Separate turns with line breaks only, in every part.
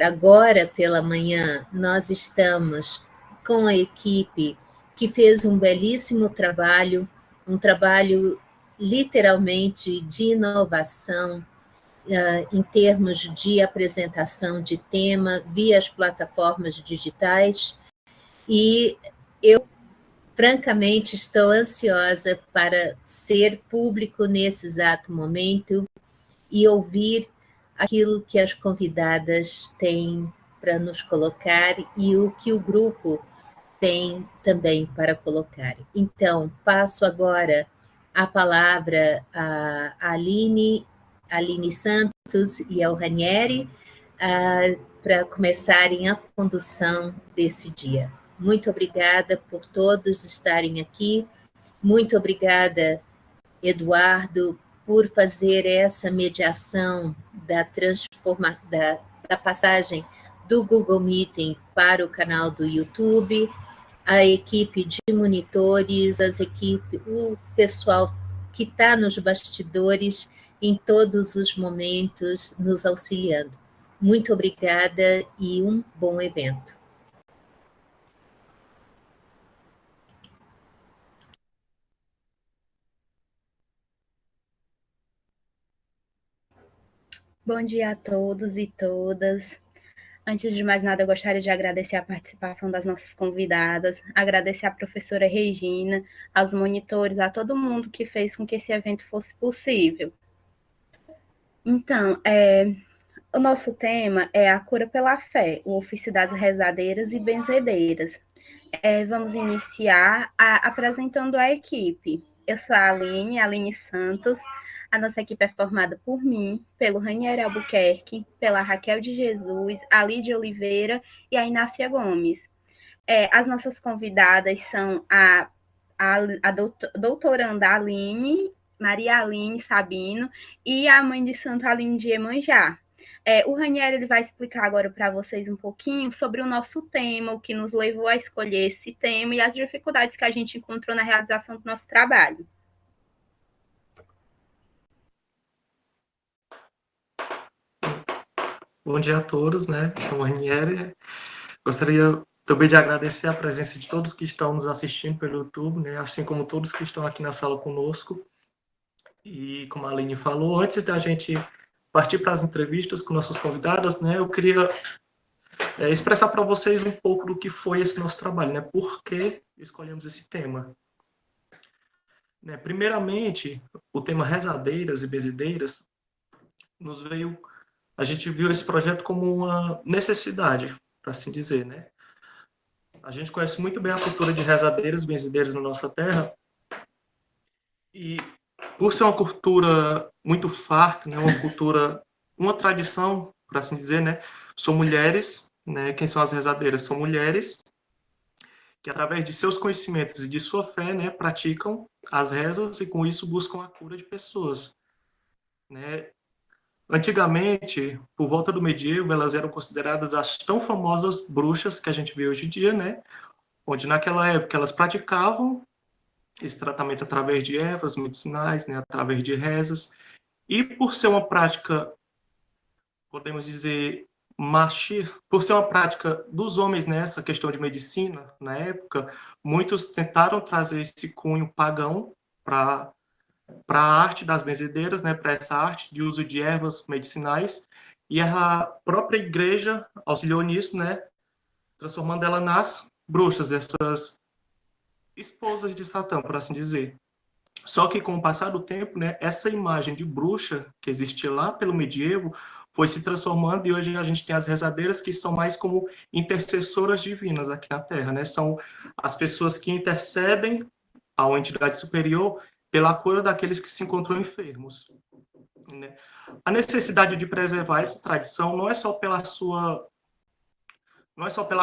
agora pela manhã, nós estamos com a equipe que fez um belíssimo trabalho, um trabalho literalmente de inovação, em termos de apresentação de tema via as plataformas digitais, e eu, francamente, estou ansiosa para ser público nesse exato momento e ouvir aquilo que as convidadas têm para nos colocar e o que o grupo tem também para colocar. Então, passo agora a palavra a Aline Santos e ao Ranieri, para começarem a condução desse dia. Muito obrigada por todos estarem aqui. Muito obrigada, Eduardo, por fazer essa mediação da passagem do Google Meeting para o canal do YouTube, a equipe de monitores, o pessoal que está nos bastidores em todos os momentos nos auxiliando. Muito obrigada e um bom evento.
Bom dia a todos e todas. Antes de mais nada, eu gostaria de agradecer a participação das nossas convidadas, agradecer à professora Regina, aos monitores, a todo mundo que fez com que esse evento fosse possível. Então, o nosso tema é a cura pela fé, o ofício das rezadeiras e benzedeiras. Vamos iniciar apresentando a equipe. Eu sou a Aline Santos. A nossa equipe é formada por mim, pelo Ranieri Albuquerque, pela Raquel de Jesus, a Lídia Oliveira e a Inácia Gomes. As nossas convidadas são a doutoranda Aline, Maria Aline Sabino e a mãe de santo Aline de Iemanjá. O Ranieri ele vai explicar agora para vocês um pouquinho sobre o nosso tema, o que nos levou a escolher esse tema e as dificuldades que a gente encontrou na realização do nosso trabalho.
Bom dia a todos, né? Sou o Ranieri. Gostaria também de agradecer a presença de todos que estão nos assistindo pelo YouTube, né? Assim como todos que estão aqui na sala conosco. E como a Aline falou, antes da gente partir para as entrevistas com nossas convidadas, né? Eu queria expressar para vocês um pouco do que foi esse nosso trabalho, né? Por que escolhemos esse tema? Né? Primeiramente, o tema rezadeiras e benzedeiras nos veio. A gente viu esse projeto como uma necessidade, para assim dizer, né? A gente conhece muito bem a cultura de rezadeiras e benzedeiras na nossa terra, e por ser uma cultura muito farta, né, uma tradição, para assim dizer, né, são mulheres, né, quem são as rezadeiras? São mulheres que, através de seus conhecimentos e de sua fé, né, praticam as rezas e, com isso, buscam a cura de pessoas, né? Antigamente, por volta do medievo, elas eram consideradas as tão famosas bruxas que a gente vê hoje em dia, né? Onde naquela época elas praticavam esse tratamento através de ervas medicinais, né? Através de rezas. E por ser uma prática, podemos dizer, por ser uma prática dos homens nessa questão de medicina, na época, muitos tentaram trazer esse cunho pagão para a arte das benzedeiras, né, para essa arte de uso de ervas medicinais, e a própria igreja auxiliou nisso, né, transformando ela nas bruxas, essas esposas de Satã, por assim dizer. Só que com o passar do tempo, né, essa imagem de bruxa que existia lá pelo medievo foi se transformando, e hoje a gente tem as rezadeiras que são mais como intercessoras divinas aqui na Terra, né? São as pessoas que intercedem a uma entidade superior pela cura daqueles que se encontram enfermos, né? A necessidade de preservar essa tradição não é só pela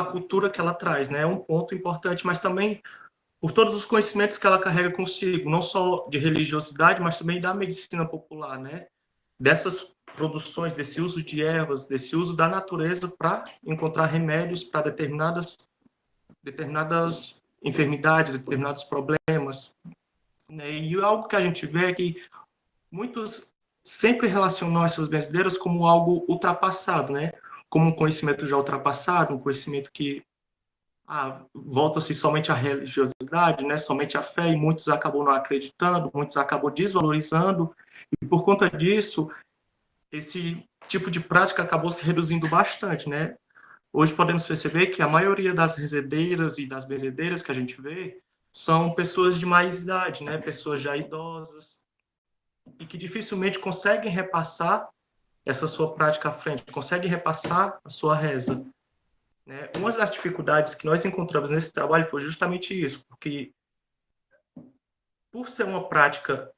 cultura que ela traz, né? É um ponto importante, mas também por todos os conhecimentos que ela carrega consigo, não só de religiosidade, mas também da medicina popular, né? Dessas produções, desse uso de ervas, desse uso da natureza para encontrar remédios para determinadas enfermidades, determinados problemas, né? E algo que a gente vê é que muitos sempre relacionam essas benzedeiras como algo ultrapassado, né? Como um conhecimento já ultrapassado, um conhecimento que volta-se somente à religiosidade, né? Somente à fé, e muitos acabam não acreditando, muitos acabam desvalorizando, e por conta disso, esse tipo de prática acabou se reduzindo bastante, né? Hoje podemos perceber que a maioria das rezedeiras e das benzedeiras que a gente vê são pessoas de mais idade, né? Pessoas já idosas e que dificilmente conseguem repassar essa sua prática à frente, conseguem repassar a sua reza, né? Uma das dificuldades que nós encontramos nesse trabalho foi justamente isso, porque por ser uma prática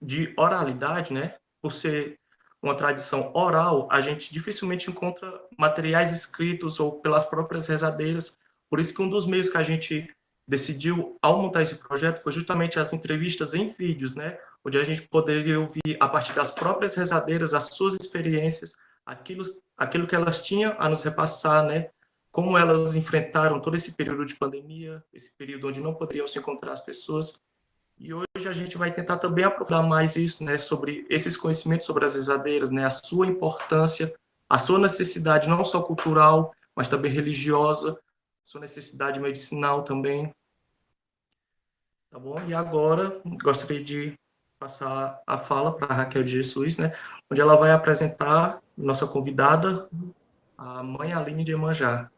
de oralidade, né? Por ser uma tradição oral, a gente dificilmente encontra materiais escritos ou pelas próprias rezadeiras. Por isso que um dos meios que a gente decidiu ao montar esse projeto foi justamente as entrevistas em vídeos, né? Onde a gente poderia ouvir a partir das próprias rezadeiras as suas experiências, aquilo que elas tinham a nos repassar, né? Como elas enfrentaram todo esse período de pandemia, esse período onde não poderiam se encontrar as pessoas. E hoje a gente vai tentar também aprofundar mais isso, né, sobre esses conhecimentos sobre as rezadeiras, né, a sua importância, a sua necessidade não só cultural, mas também religiosa, sua necessidade medicinal também, tá bom? E agora gostaria de passar a fala para a Raquel de Jesus, né, onde ela vai apresentar nossa convidada, a mãe Aline de Iemanjá.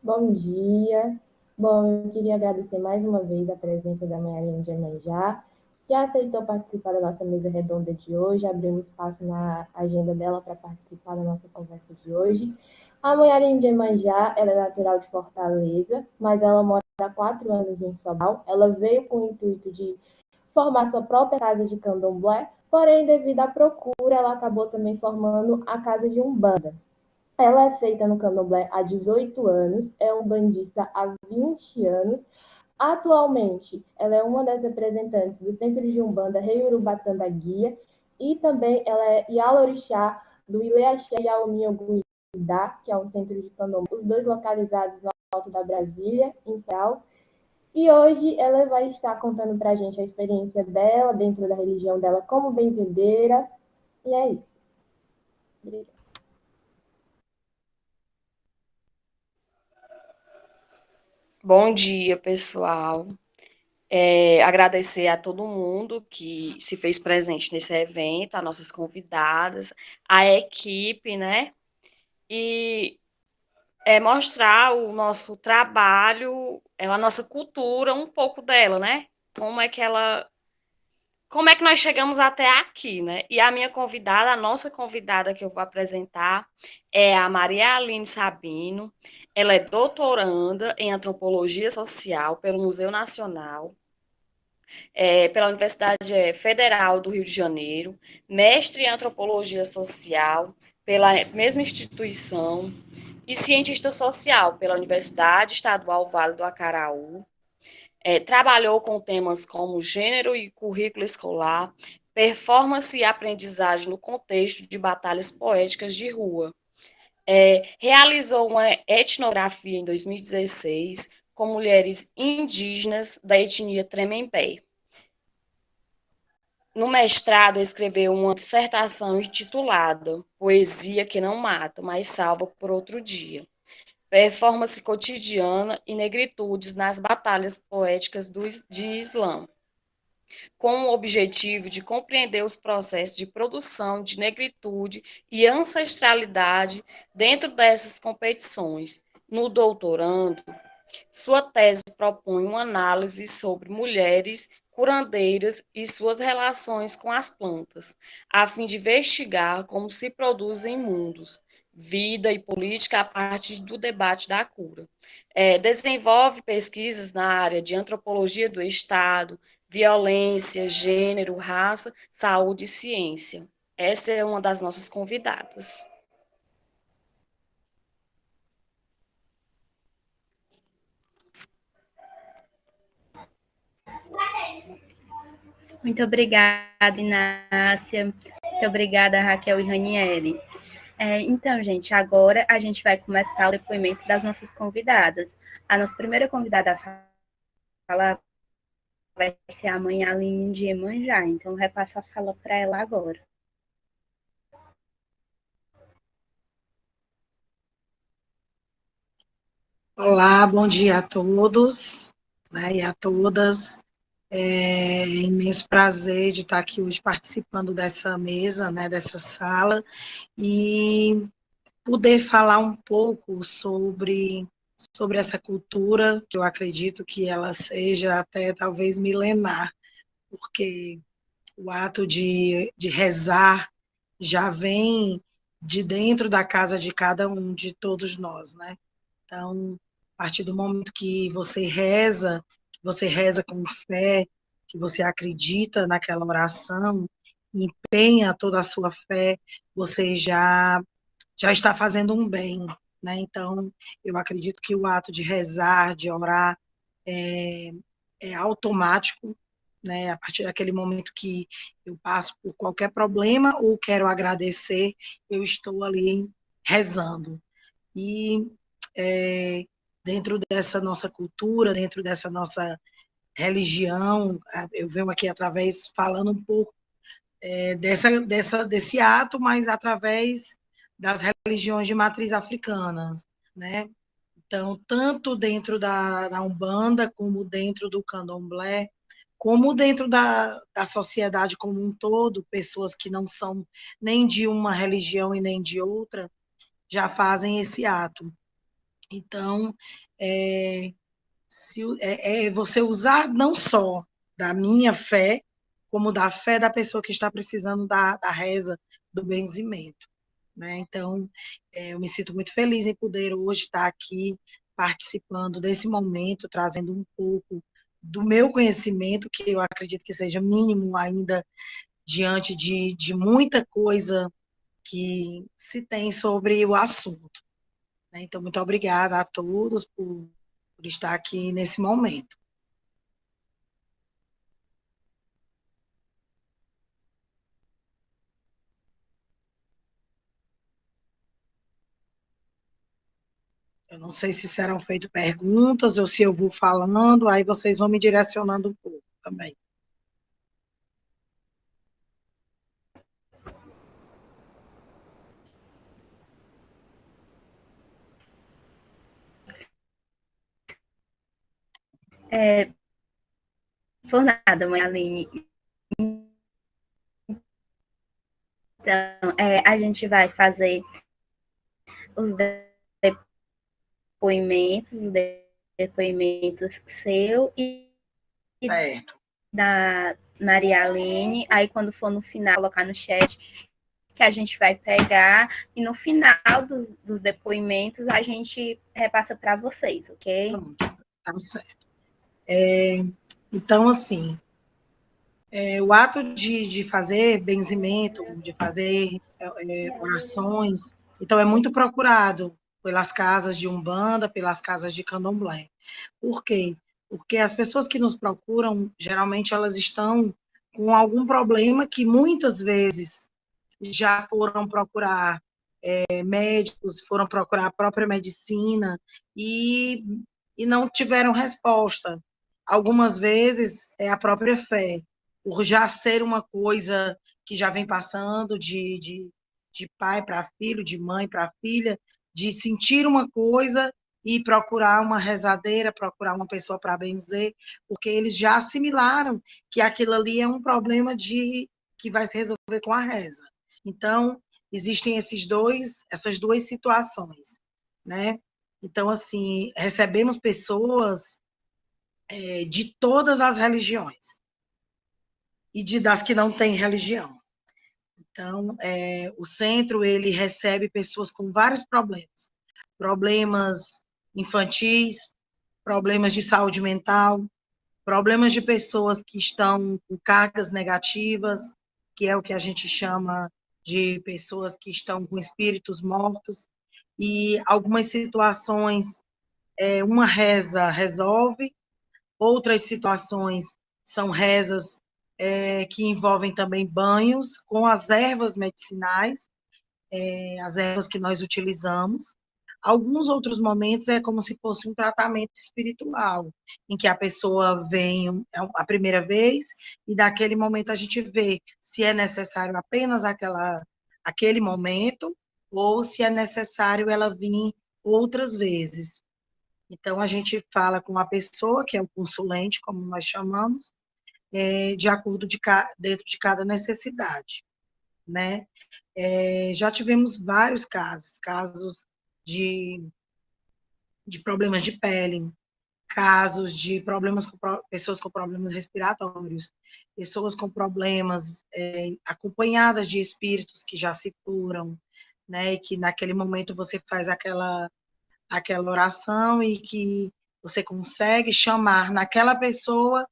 Bom dia. Bom, eu queria agradecer mais uma vez a presença da Mãe Aline de Iemanjá, que aceitou participar da nossa mesa redonda de hoje, abriu um espaço na agenda dela para participar da nossa conversa de hoje. A Mãe Aline de Iemanjá, ela é natural de Fortaleza, mas ela mora há 4 anos em Sobral. Ela veio com o intuito de formar sua própria casa de candomblé, porém, devido à procura, ela acabou também formando a casa de Umbanda. Ela é feita no candomblé há 18 anos, é umbandista há 20 anos. Atualmente, ela é uma das representantes do Centro de Umbanda Rei Urubatã da Guia e também ela é Yalorixá do Ileaxé Yaomi Oguidá, que é um centro de candomblé, os dois localizados no alto da Brasília, em Ceará. E hoje ela vai estar contando para a gente a experiência dela dentro da religião dela como benzedeira. E é isso. Obrigada.
Bom dia, pessoal. Agradecer a todo mundo que se fez presente nesse evento, as nossas convidadas, a equipe, né? E mostrar o nosso trabalho, a nossa cultura, um pouco dela, né? Como é que nós chegamos até aqui, né? E a minha convidada, a nossa convidada que eu vou apresentar é a Maria Aline Sabino. Ela é doutoranda em Antropologia Social pelo Museu Nacional, pela Universidade Federal do Rio de Janeiro, mestre em Antropologia Social pela mesma instituição e cientista social pela Universidade Estadual Vale do Acaraú. Trabalhou com temas como gênero e currículo escolar, performance e aprendizagem no contexto de batalhas poéticas de rua. Realizou uma etnografia em 2016 com mulheres indígenas da etnia Tremembé. No mestrado, escreveu uma dissertação intitulada Poesia que não mata, mas salva por outro dia. Performance cotidiana e negritudes nas batalhas poéticas de Islã, com o objetivo de compreender os processos de produção de negritude e ancestralidade dentro dessas competições. No doutorando, sua tese propõe uma análise sobre mulheres curandeiras e suas relações com as plantas, a fim de investigar como se produzem mundos, vida e política a partir do debate da cura. Desenvolve pesquisas na área de antropologia do Estado, violência, gênero, raça, saúde e ciência. Essa é uma das nossas convidadas.
Muito obrigada, Inácia. Muito obrigada, Raquel e Ranieri. Então, gente, agora a gente vai começar o depoimento das nossas convidadas. A nossa primeira convidada a falar vai ser a mãe Aline de Iemanjá. Então, eu repasso a fala para ela agora.
Olá, bom dia a todos, né, e a todas. É imenso prazer de estar aqui hoje participando dessa mesa, né, dessa sala, e poder falar um pouco sobre essa cultura, que eu acredito que ela seja até talvez milenar, porque o ato de rezar já vem de dentro da casa de cada um, de todos nós, né? Então, a partir do momento que você reza com fé, que você acredita naquela oração, empenha toda a sua fé, você já está fazendo um bem, né? Então, eu acredito que o ato de rezar, de orar, é, é automático, né? A partir daquele momento que eu passo por qualquer problema ou quero agradecer, eu estou ali rezando. E é, dentro dessa nossa cultura, dentro dessa nossa religião, eu venho aqui através falando um pouco desse ato, mas através das religiões de matriz africana, né? Então, tanto dentro da Umbanda, como dentro do Candomblé, como dentro da sociedade como um todo, pessoas que não são nem de uma religião e nem de outra, já fazem esse ato. Então, é você usar não só da minha fé, como da fé da pessoa que está precisando da reza, do benzimento, né? Então, eu me sinto muito feliz em poder hoje estar aqui participando desse momento, trazendo um pouco do meu conhecimento, que eu acredito que seja mínimo ainda diante de muita coisa que se tem sobre o assunto, né? Então, muito obrigada a todos por estar aqui nesse momento. Eu não sei se serão feitas perguntas ou se eu vou falando, aí vocês vão me direcionando um pouco também.
Por nada, mãe Aline. Então, a gente vai fazer os depoimentos seu e
Certo.
da Maria Aline. Aí, quando for no final, colocar no chat que a gente vai pegar e no final dos depoimentos a gente repassa para vocês, ok?
Pronto, tá certo. Então, assim, o ato de fazer benzimento, de fazer orações, então é muito procurado pelas casas de Umbanda, pelas casas de Candomblé. Por quê? Porque as pessoas que nos procuram, geralmente elas estão com algum problema que muitas vezes já foram procurar médicos, foram procurar a própria medicina e, e não tiveram resposta. Algumas vezes é a própria fé, por já ser uma coisa que já vem passando de pai para filho, de mãe para filha, de sentir uma coisa e procurar uma rezadeira, procurar uma pessoa para benzer, porque eles já assimilaram que aquilo ali é um problema que vai se resolver com a reza. Então, existem essas duas situações, né? Então, assim, recebemos pessoas de todas as religiões e das que não têm religião. Então, o centro, ele recebe pessoas com vários problemas. Problemas infantis, problemas de saúde mental, problemas de pessoas que estão com cargas negativas, que é o que a gente chama de pessoas que estão com espíritos mortos, e algumas situações, uma reza resolve, outras situações são rezas que envolvem também banhos com as ervas medicinais, as ervas que nós utilizamos, Alguns outros momentos é como se fosse um tratamento espiritual, em que a pessoa vem a primeira vez e daquele momento a gente vê se é necessário apenas aquele momento ou se é necessário ela vir outras vezes. Então, a gente fala com a pessoa, que é o consulente, como nós chamamos, de acordo dentro de cada necessidade, né? Já tivemos vários casos de, de problemas de pele, casos de problemas com pessoas com problemas respiratórios, pessoas com problemas acompanhadas de espíritos que já se curam, né? E que naquele momento você faz aquela oração e que você consegue chamar naquela pessoa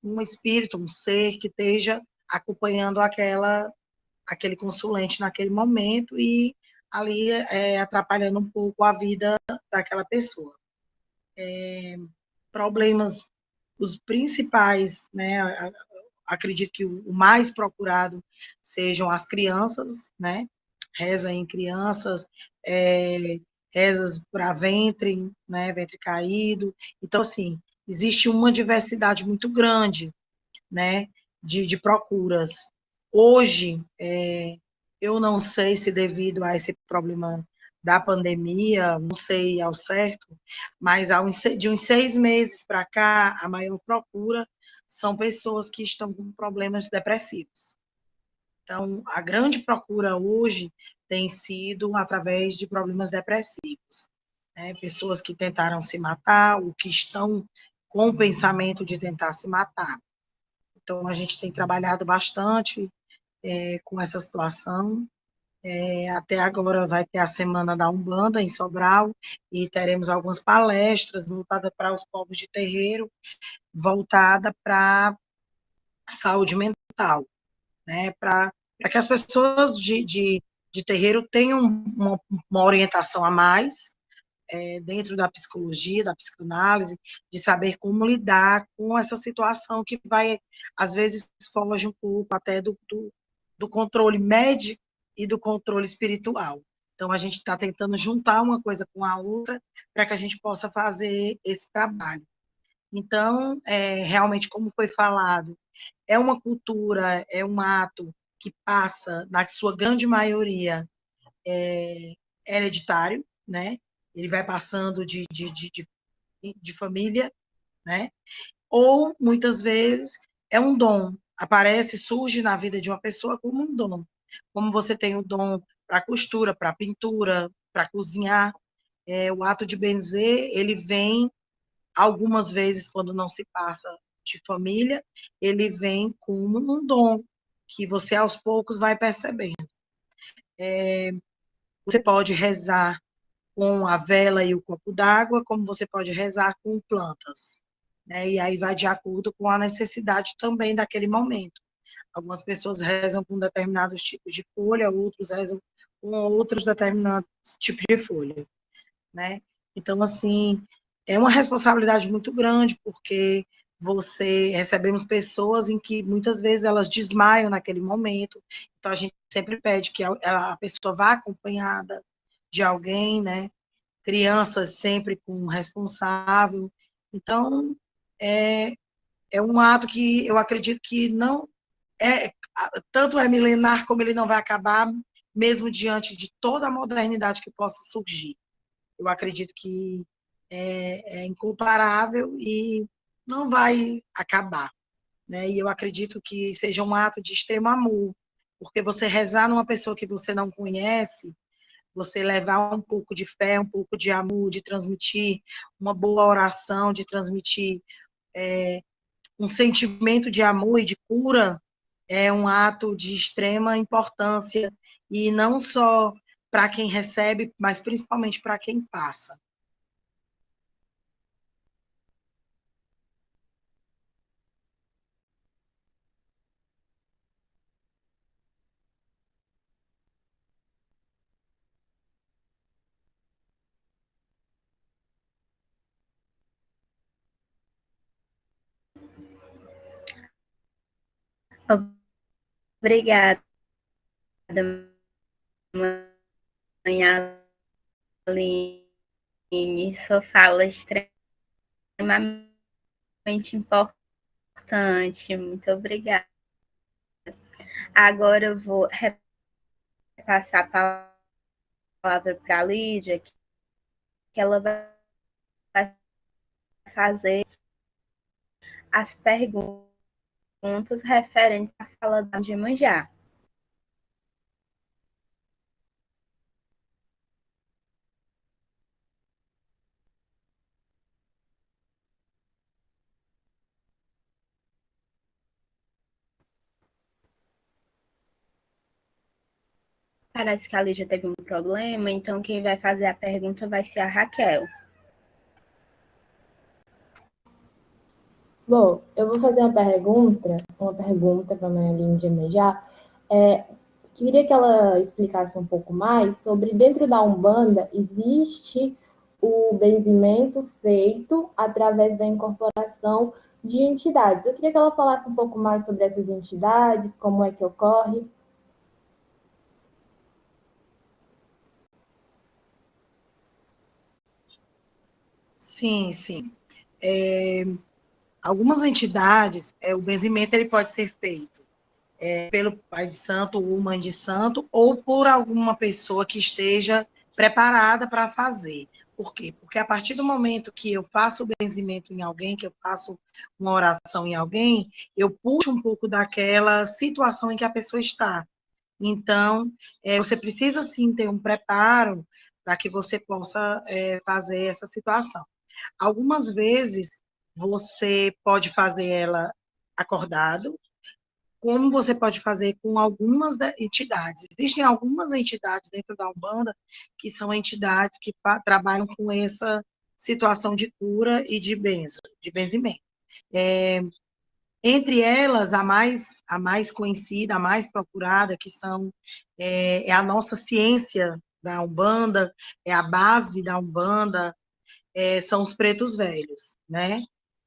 um espírito, um ser que esteja acompanhando aquele consulente naquele momento e ali atrapalhando um pouco a vida daquela pessoa. Problemas, os principais, né, acredito que o mais procurado sejam as crianças, né, reza em crianças, rezas para ventre, né, ventre caído. Então, assim, existe uma diversidade muito grande, né, de procuras. Hoje, eu não sei se devido a esse problema da pandemia, não sei ao certo, mas de uns 6 meses para cá, a maior procura são pessoas que estão com problemas depressivos. Então, a grande procura hoje tem sido através de problemas depressivos, né? Pessoas que tentaram se matar ou que estão com o pensamento de tentar se matar. Então, a gente tem trabalhado bastante com essa situação. Até agora vai ter a Semana da Umbanda em Sobral e teremos algumas palestras voltadas para os povos de terreiro, voltada para saúde mental, né? Para que as pessoas de terreiro tenham uma orientação a mais dentro da psicologia, da psicanálise, de saber como lidar com essa situação que vai, às vezes, foge um pouco até do controle médico e do controle espiritual. Então, a gente está tentando juntar uma coisa com a outra para que a gente possa fazer esse trabalho. Então, realmente, como foi falado, é uma cultura, é um ato que passa, na sua grande maioria, hereditário, né? Ele vai passando de família, né? Ou, muitas vezes, é um dom. Aparece, surge na vida de uma pessoa como um dom. Como você tem o dom para costura, para pintura, para cozinhar, o ato de benzer, ele vem, algumas vezes, quando não se passa de família, ele vem como um dom, que você, aos poucos, vai percebendo. Você pode rezar com a vela e o copo d'água, como você pode rezar com plantas, né? E aí vai de acordo com a necessidade também daquele momento. Algumas pessoas rezam com determinados tipos de folha, outros rezam com outros determinados tipos de folha, né? Então, assim, é uma responsabilidade muito grande, porque recebemos pessoas em que muitas vezes elas desmaiam naquele momento, então a gente sempre pede que a pessoa vá acompanhada de alguém, né? Crianças sempre com um responsável. Então, é, é um ato que eu acredito que não tanto é milenar como ele não vai acabar, mesmo diante de toda a modernidade que possa surgir. Eu acredito que é incomparável e não vai acabar, né? E eu acredito que seja um ato de extremo amor, porque você rezar numa pessoa que você não conhece, você levar um pouco de fé, um pouco de amor, de transmitir uma boa oração, de transmitir um sentimento de amor e de cura, é um ato de extrema importância, e não só para quem recebe, mas principalmente para quem passa.
Obrigada, mãe Aline, sua fala é extremamente importante. Muito obrigada. Agora eu vou repassar a palavra para a Lídia, que ela vai fazer as perguntas referentes à fala da Iemanjá. Parece que a Lídia teve um problema, então quem vai fazer a pergunta vai ser a Raquel.
Bom, eu vou fazer uma pergunta para a Maria de Iemanjá. Queria que ela explicasse um pouco mais sobre, dentro da Umbanda, existe o benzimento feito através da incorporação de entidades. Eu queria que ela falasse um pouco mais sobre essas entidades, como é que ocorre.
Sim, sim. Algumas entidades, o benzimento ele pode ser feito pelo pai de santo ou mãe de santo, ou por alguma pessoa que esteja preparada para fazer. Por quê? Porque a partir do momento que eu faço o benzimento em alguém, que eu faço uma oração em alguém, eu puxo um pouco daquela situação em que a pessoa está. Então, você precisa sim ter um preparo para que você possa fazer essa situação. Algumas vezes você pode fazer ela acordado, como você pode fazer com algumas entidades. Existem algumas entidades dentro da Umbanda que são entidades que trabalham com essa situação de cura e de benzimento. Entre elas, a mais conhecida, a mais procurada, que é a nossa ciência da Umbanda, é a base da Umbanda, são os pretos velhos, né?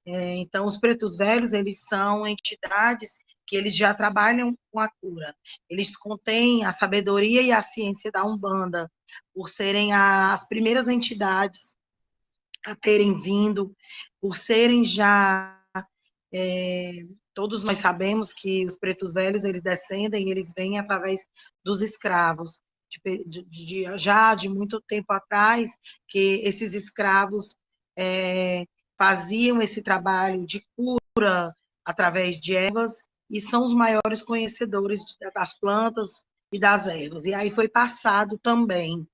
Então, os pretos velhos, eles são entidades que eles já trabalham com a cura. Eles contêm a sabedoria e a ciência da Umbanda, por serem as primeiras entidades a terem vindo, por serem já... todos nós sabemos que os pretos velhos, eles descendem, eles vêm através dos escravos, já de muito tempo atrás, que esses escravos faziam esse trabalho de cura através de ervas, e são os maiores conhecedores das plantas e das ervas. E aí foi passado também,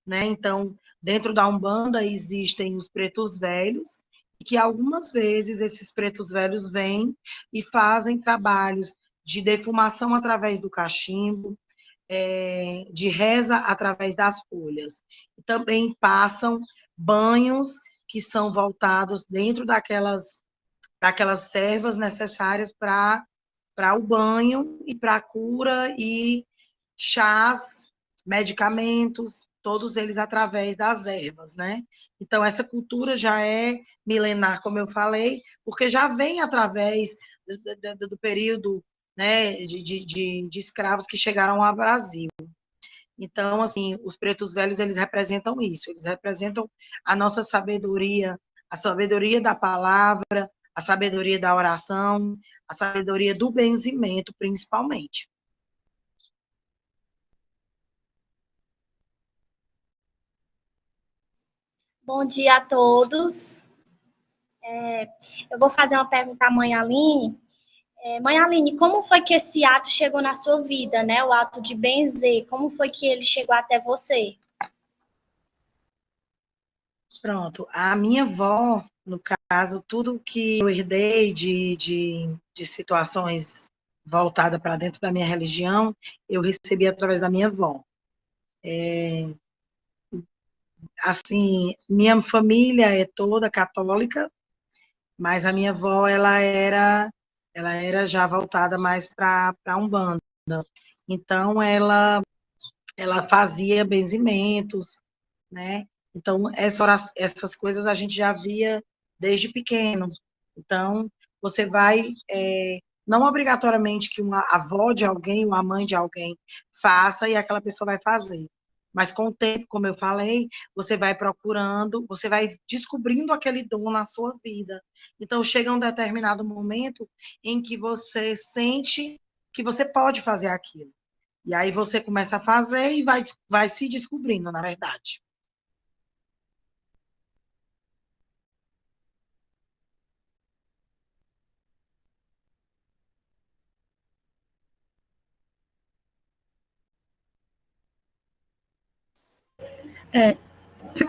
né? Então, dentro da Umbanda existem os pretos velhos, e que algumas vezes esses pretos velhos vêm e fazem trabalhos de defumação através do cachimbo, de reza através das folhas. E também passam banhos que são voltados dentro daquelas servas necessárias para o banho e para a cura, e chás, medicamentos, todos eles através das ervas, né? Então, essa cultura já é milenar, como eu falei, porque já vem através do período, né, de escravos que chegaram ao Brasil. Então, assim, os pretos velhos, eles representam isso, eles representam a nossa sabedoria, a sabedoria da palavra, a sabedoria da oração, a sabedoria do benzimento, principalmente.
Bom dia a todos. Eu vou fazer uma pergunta à mãe Aline. Mãe Aline, como foi que esse ato chegou na sua vida, né? O ato de benzer, como foi que ele chegou até você?
Pronto, a minha avó, no caso, tudo que eu herdei de situações voltadas para dentro da minha religião, eu recebi através da minha avó. Assim, minha família é toda católica, mas a minha avó, ela era já voltada mais para a Umbanda. Então, ela fazia benzimentos, né? Então, essas coisas a gente já via desde pequeno. Então, você vai, não obrigatoriamente que uma avó de alguém, uma mãe de alguém faça, e aquela pessoa vai fazer. Mas com o tempo, como eu falei, você vai procurando, você vai descobrindo aquele dom na sua vida. Então, chega um determinado momento em que você sente que você pode fazer aquilo. E aí você começa a fazer e vai se descobrindo, na verdade.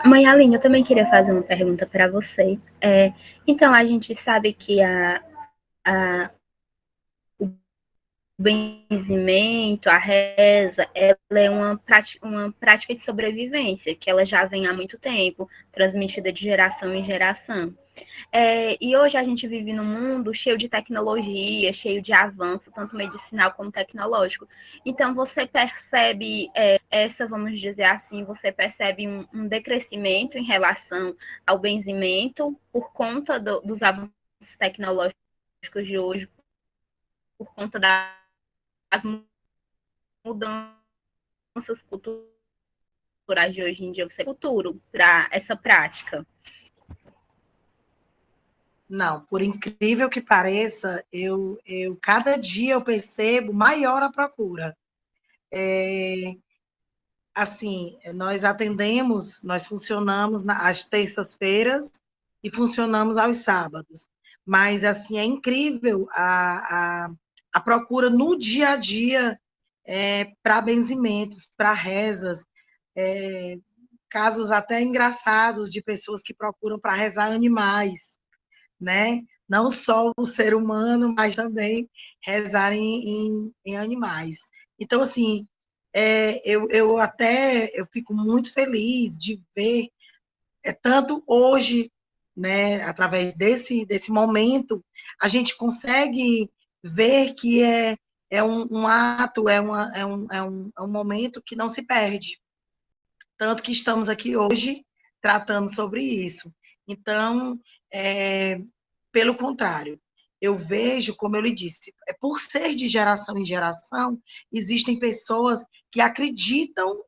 Mãe Aline, eu também queria fazer uma pergunta para você. Então, a gente sabe que a, o benzimento, a reza, ela é uma prática de sobrevivência, que ela já vem há muito tempo, transmitida de geração em geração. E hoje a gente vive num mundo cheio de tecnologia, cheio de avanço, tanto medicinal como tecnológico. Então, você percebe vamos dizer assim, você percebe um decrescimento em relação ao benzimento por conta dos avanços tecnológicos de hoje, por conta das mudanças culturais de hoje em dia, você futuro para essa prática.
Não, por incrível que pareça, cada dia eu percebo maior a procura. Assim, nós funcionamos às terças-feiras e funcionamos aos sábados. Mas, assim, é incrível a procura no dia a dia para benzimentos, para rezas, casos até engraçados de pessoas que procuram para rezar animais, né? Não só o ser humano, mas também rezar em animais. Então, assim, eu fico muito feliz de ver, tanto hoje, né, através desse momento, a gente consegue ver que é um ato, é um momento que não se perde. Tanto que estamos aqui hoje tratando sobre isso. Então, pelo contrário, eu vejo, como eu lhe disse, por ser de geração em geração, existem pessoas que acreditam,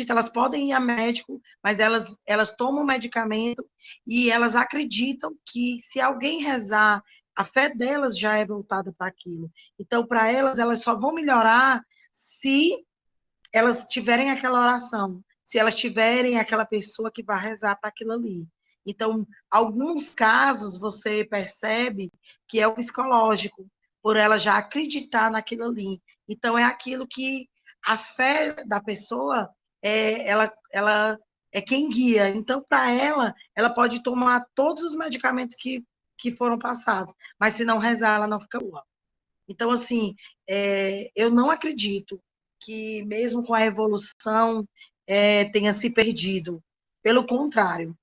elas podem ir a médico, mas elas tomam medicamento e elas acreditam que se alguém rezar, a fé delas já é voltada para aquilo. Então, para elas só vão melhorar se elas tiverem aquela oração, se elas tiverem aquela pessoa que vai rezar para aquilo ali. Então, alguns casos você percebe que é o psicológico, por ela já acreditar naquilo ali. Então, é aquilo que a fé da pessoa, ela é quem guia. Então, para ela pode tomar todos os medicamentos que foram passados, mas se não rezar, ela não fica boa. Então, assim, eu não acredito que, mesmo com a evolução, tenha se perdido. Pelo contrário,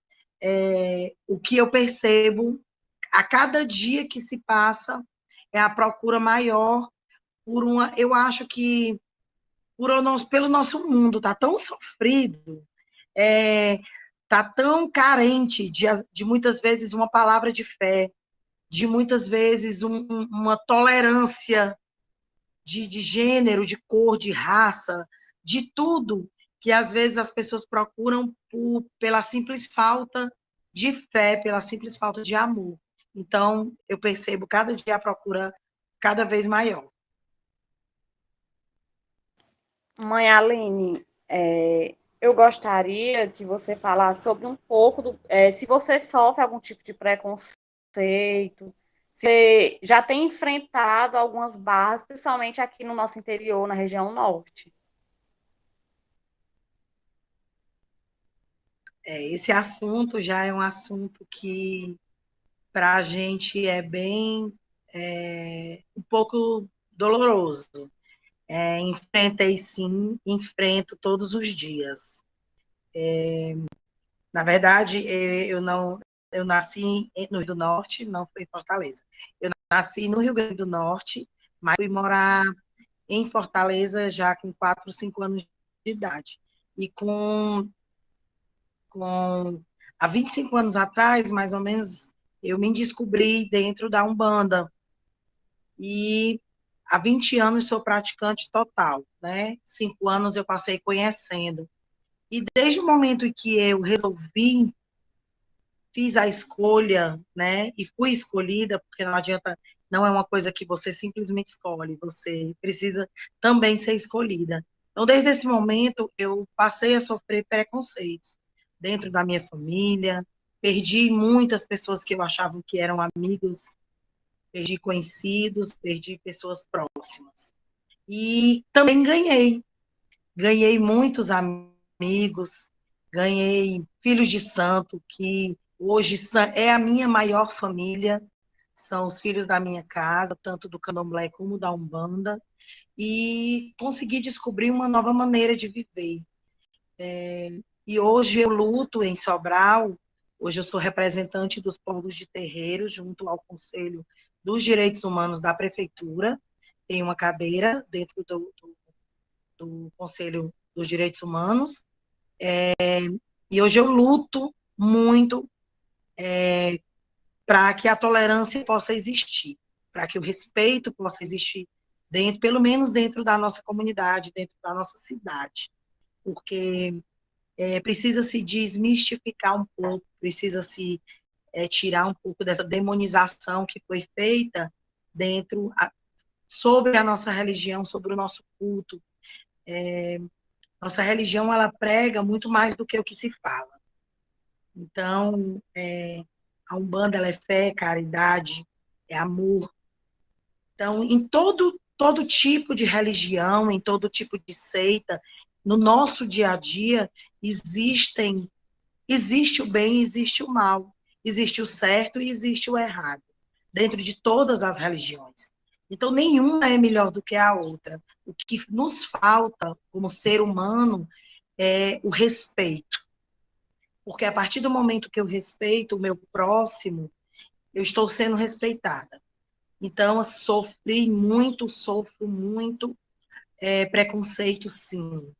o que eu percebo, a cada dia que se passa, é a procura maior por uma. Eu acho que pelo nosso mundo, está tão sofrido, está tão carente de muitas vezes uma palavra de fé, de muitas vezes uma tolerância de gênero, de cor, de raça, de tudo, que às vezes as pessoas procuram pela simples falta de fé, pela simples falta de amor. Então, eu percebo cada dia a procura cada vez maior.
Mãe Aline, eu gostaria que você falasse sobre um pouco se você sofre algum tipo de preconceito, se você já tem enfrentado algumas barras, principalmente aqui no nosso interior, na região norte.
Esse assunto já é um assunto que, para a gente, é bem, um pouco doloroso. Enfrentei sim, enfrento todos os dias. Na verdade, eu nasci no Rio do Norte, não fui em Fortaleza. Eu nasci no Rio Grande do Norte, mas fui morar em Fortaleza já com 4, 5 anos de idade. E há 25 anos atrás, mais ou menos, eu me descobri dentro da Umbanda. E há 20 anos sou praticante total, né? 5 anos eu passei conhecendo. E desde o momento em que eu resolvi, fiz a escolha, né? E fui escolhida, porque não adianta, não é uma coisa que você simplesmente escolhe, você precisa também ser escolhida. Então, desde esse momento, eu passei a sofrer preconceitos dentro da minha família, perdi muitas pessoas que eu achava que eram amigos, perdi conhecidos, perdi pessoas próximas. E também ganhei muitos amigos, ganhei filhos de santo, que hoje é a minha maior família, são os filhos da minha casa, tanto do candomblé como da Umbanda, e consegui descobrir uma nova maneira de viver. E hoje eu luto em Sobral, hoje eu sou representante dos povos de terreiro, junto ao Conselho dos Direitos Humanos da Prefeitura, tem uma cadeira dentro do Conselho dos Direitos Humanos, e hoje eu luto muito para que a tolerância possa existir, para que o respeito possa existir dentro, pelo menos dentro da nossa comunidade, dentro da nossa cidade, porque precisa se desmistificar um pouco, precisa se tirar um pouco dessa demonização que foi feita sobre a nossa religião, sobre o nosso culto. Nossa religião, ela prega muito mais do que o que se fala. Então, a Umbanda, ela é fé, caridade, é amor. Então, em todo tipo de religião, em todo tipo de seita, no nosso dia a dia, existe o bem e existe o mal, existe o certo e existe o errado, dentro de todas as religiões. Então, nenhuma é melhor do que a outra. O que nos falta, como ser humano, é o respeito. Porque a partir do momento que eu respeito o meu próximo, eu estou sendo respeitada. Então, sofro muito preconceito, sim.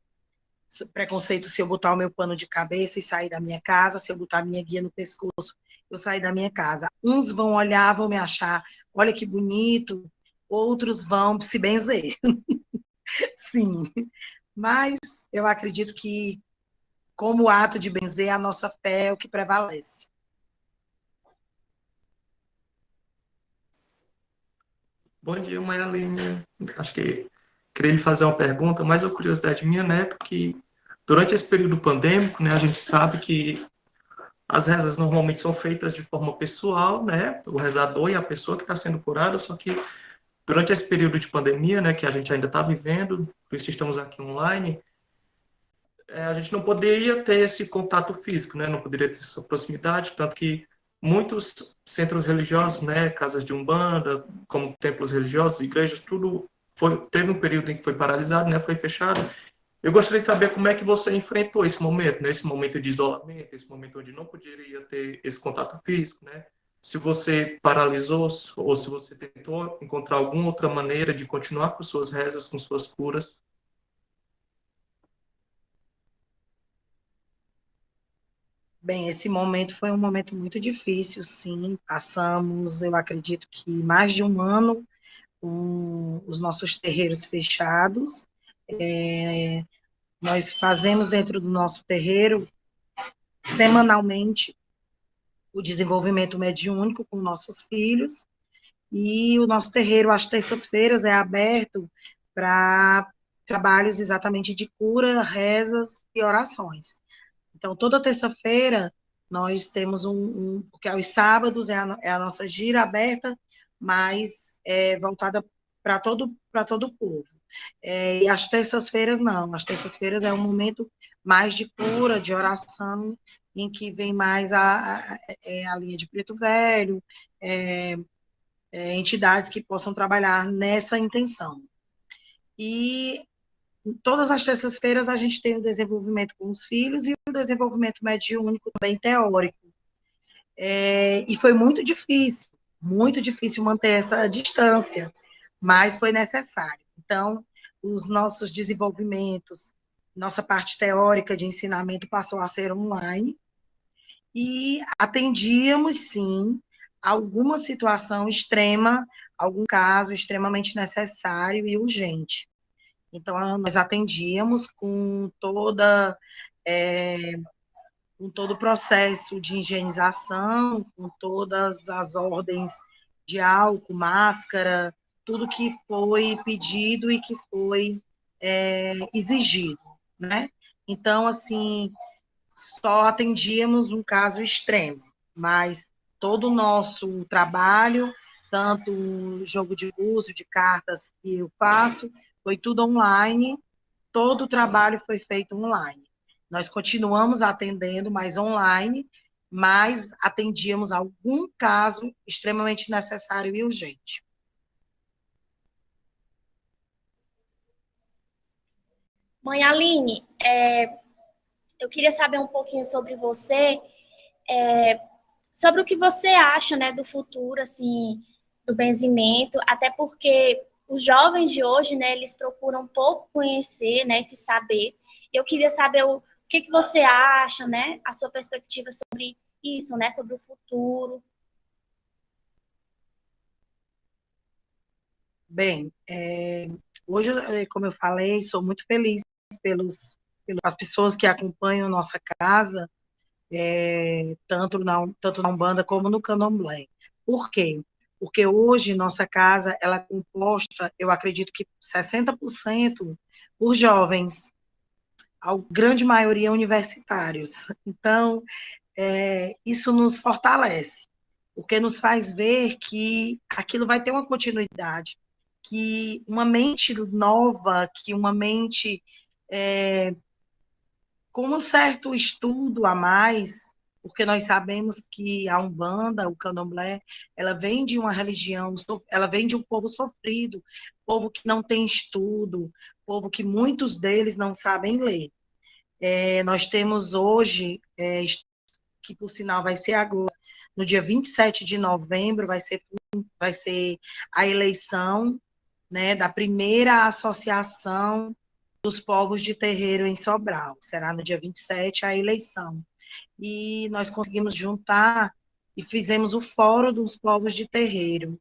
Preconceito se eu botar o meu pano de cabeça e sair da minha casa, se eu botar a minha guia no pescoço, eu sair da minha casa. Uns vão olhar, vão me achar, olha que bonito, outros vão se benzer. Sim, mas eu acredito que, como ato de benzer, a nossa fé é o que prevalece.
Bom dia, mãe Aline. Acho que queria lhe fazer uma pergunta, mas uma curiosidade minha, né? Porque durante esse período pandêmico, né, a gente sabe que as rezas normalmente são feitas de forma pessoal, né? O rezador e a pessoa que está sendo curada, só que durante esse período de pandemia, né, que a gente ainda está vivendo, por isso estamos aqui online, a gente não poderia ter esse contato físico, né? Não poderia ter essa proximidade, tanto que muitos centros religiosos, né, casas de umbanda, como templos religiosos, igrejas, tudo teve um período em que foi paralisado, né? Foi fechado. Eu gostaria de saber como é que você enfrentou esse momento, né? Esse momento de isolamento, esse momento onde não poderia ter esse contato físico, né? Se você paralisou ou se você tentou encontrar alguma outra maneira de continuar com suas rezas, com suas curas.
Bem, esse momento foi um momento muito difícil, sim. Passamos, eu acredito que mais de um ano com os nossos terreiros fechados. Nós fazemos dentro do nosso terreiro, semanalmente, o desenvolvimento mediúnico com nossos filhos, e o nosso terreiro, às terças-feiras, é aberto para trabalhos exatamente de cura, rezas e orações. Então, toda terça-feira, nós temos porque aos sábados é a nossa gira aberta, mas voltada para todo o povo. E às terças-feiras, não. Às terças-feiras é um momento mais de cura, de oração, em que vem mais a linha de Preto Velho, entidades que possam trabalhar nessa intenção. E todas as terças-feiras a gente tem o desenvolvimento com os filhos e o desenvolvimento mediúnico também teórico. E foi muito difícil manter essa distância, mas foi necessário. Então, os nossos desenvolvimentos, nossa parte teórica de ensinamento passou a ser online, e atendíamos, sim, alguma situação extrema, algum caso extremamente necessário e urgente. Então, nós atendíamos com todo o processo de higienização, com todas as ordens de álcool, máscara, tudo que foi pedido e que foi exigido, né? Então, assim, só atendíamos um caso extremo, mas todo o nosso trabalho, tanto o jogo de búzio, de cartas que eu faço, foi tudo online, todo o trabalho foi feito online. Nós continuamos atendendo, mas online, mas atendíamos algum caso extremamente necessário e urgente.
Mãe Aline, eu queria saber um pouquinho sobre você, sobre o que você acha, né, do futuro, assim, do benzimento, até porque os jovens de hoje, né, eles procuram pouco conhecer, né, esse saber. Eu queria saber o que você acha, né, a sua perspectiva sobre isso, né, sobre o futuro.
Bem, hoje, como eu falei, sou muito feliz pelas pessoas que acompanham nossa casa, tanto na Umbanda como no Candomblé. Por quê? Porque hoje nossa casa ela é composta, eu acredito que 60% por jovens, a grande maioria universitários. Então, isso nos fortalece, porque nos faz ver que aquilo vai ter uma continuidade, que uma mente nova, que uma mente com um certo estudo a mais, porque nós sabemos que a Umbanda, o Candomblé, ela vem de uma religião, ela vem de um povo sofrido, povo que não tem estudo, povo que muitos deles não sabem ler. Nós temos hoje, que por sinal vai ser agora, no dia 27 de novembro, vai ser a eleição, né, da primeira associação dos povos de terreiro em Sobral. Será no dia 27 a eleição. E nós conseguimos juntar e fizemos o Fórum dos Povos de Terreiro.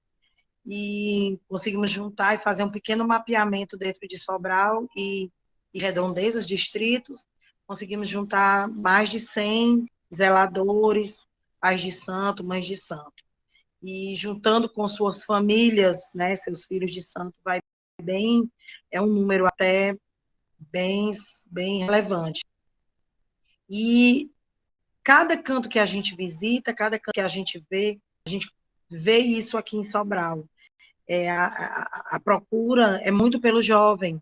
E conseguimos juntar e fazer um pequeno mapeamento dentro de Sobral e redondezas, distritos. Conseguimos juntar mais de 100 zeladores, pais de santo, mães de santo. E juntando com suas famílias, né, seus filhos de santo, vai bem, é um número até bem, bem relevante. E cada canto que a gente visita, cada canto que a gente vê isso aqui em Sobral. A procura é muito pelo jovem.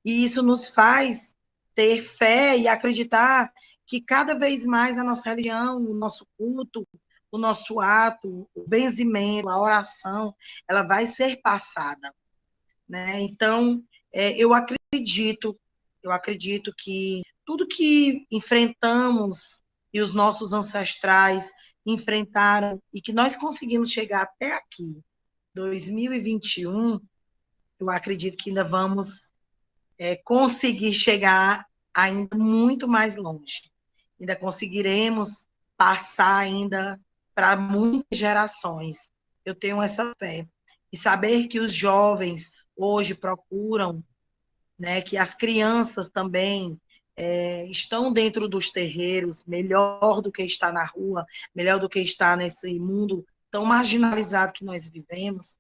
E isso nos faz ter fé e acreditar que cada vez mais a nossa religião, o nosso culto, o nosso ato, o benzimento, a oração, ela vai ser passada, né? Então, eu acredito que tudo que enfrentamos e os nossos ancestrais enfrentaram e que nós conseguimos chegar até aqui, 2021, eu acredito que ainda vamos conseguir chegar ainda muito mais longe. Ainda conseguiremos passar ainda para muitas gerações. Eu tenho essa fé. E saber que os jovens hoje procuram, né, que as crianças também estão dentro dos terreiros, melhor do que estar na rua, melhor do que estar nesse mundo tão marginalizado que nós vivemos.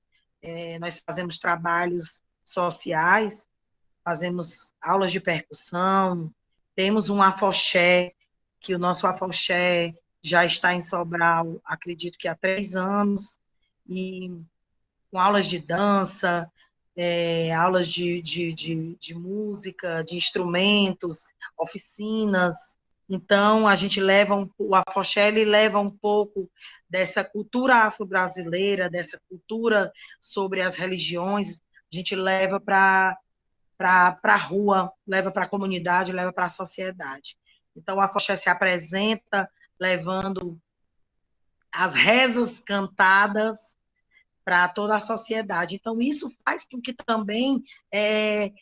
Nós fazemos trabalhos sociais, fazemos aulas de percussão, temos um afoxé, que o nosso afoxé já está em Sobral, acredito que há 3 anos, e com aulas de dança, aulas de música, de instrumentos, oficinas. Então, a gente o afoxé ele leva um pouco dessa cultura afro-brasileira, dessa cultura sobre as religiões, a gente leva para a rua, leva para a comunidade, leva para a sociedade. Então, o afoxé se apresenta levando as rezas cantadas para toda a sociedade. Então, isso faz com que também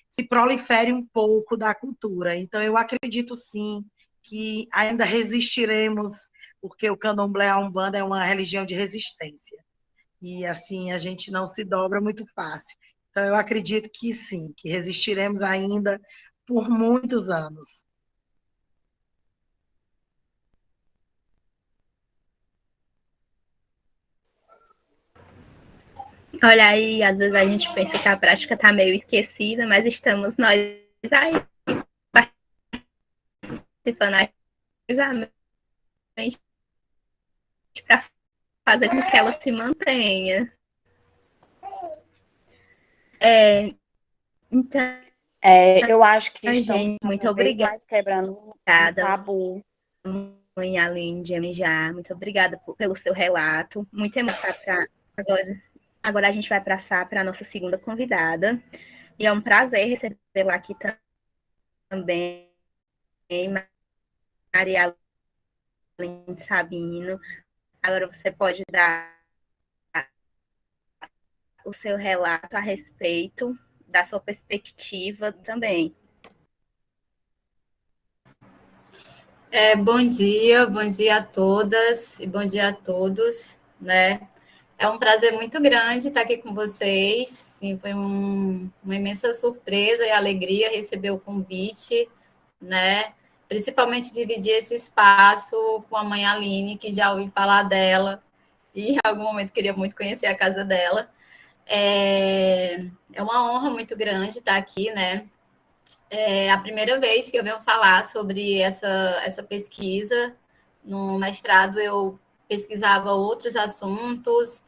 se prolifere um pouco da cultura. Então, eu acredito, sim, que ainda resistiremos porque o candomblé, a Umbanda é uma religião de resistência. E assim a gente não se dobra muito fácil. Então eu acredito que sim, que resistiremos ainda por muitos anos.
Olha aí, às vezes a gente pensa que a prática está meio esquecida, mas estamos nós aí participando ativamente para fazer com que ela se mantenha. Então,
Eu acho que estamos
gente, muito
cada vez
obrigada,
mais quebrando um tabu.
mãe Aline de MJ. Muito obrigada pelo seu relato. Muito emocionada para agora a gente vai passar para a nossa segunda convidada. E é um prazer recebê-la aqui também, Maria Aline Sabino. Agora você pode dar o seu relato a respeito da sua perspectiva também.
Bom dia a todas e bom dia a todos, né? É um prazer muito grande estar aqui com vocês. Sim, foi uma imensa surpresa e alegria receber o convite, né? Principalmente dividir esse espaço com a mãe Aline, que já ouvi falar dela e em algum momento queria muito conhecer a casa dela. É uma honra muito grande estar aqui, né? É a primeira vez que eu venho falar sobre essa pesquisa. No mestrado, eu pesquisava outros assuntos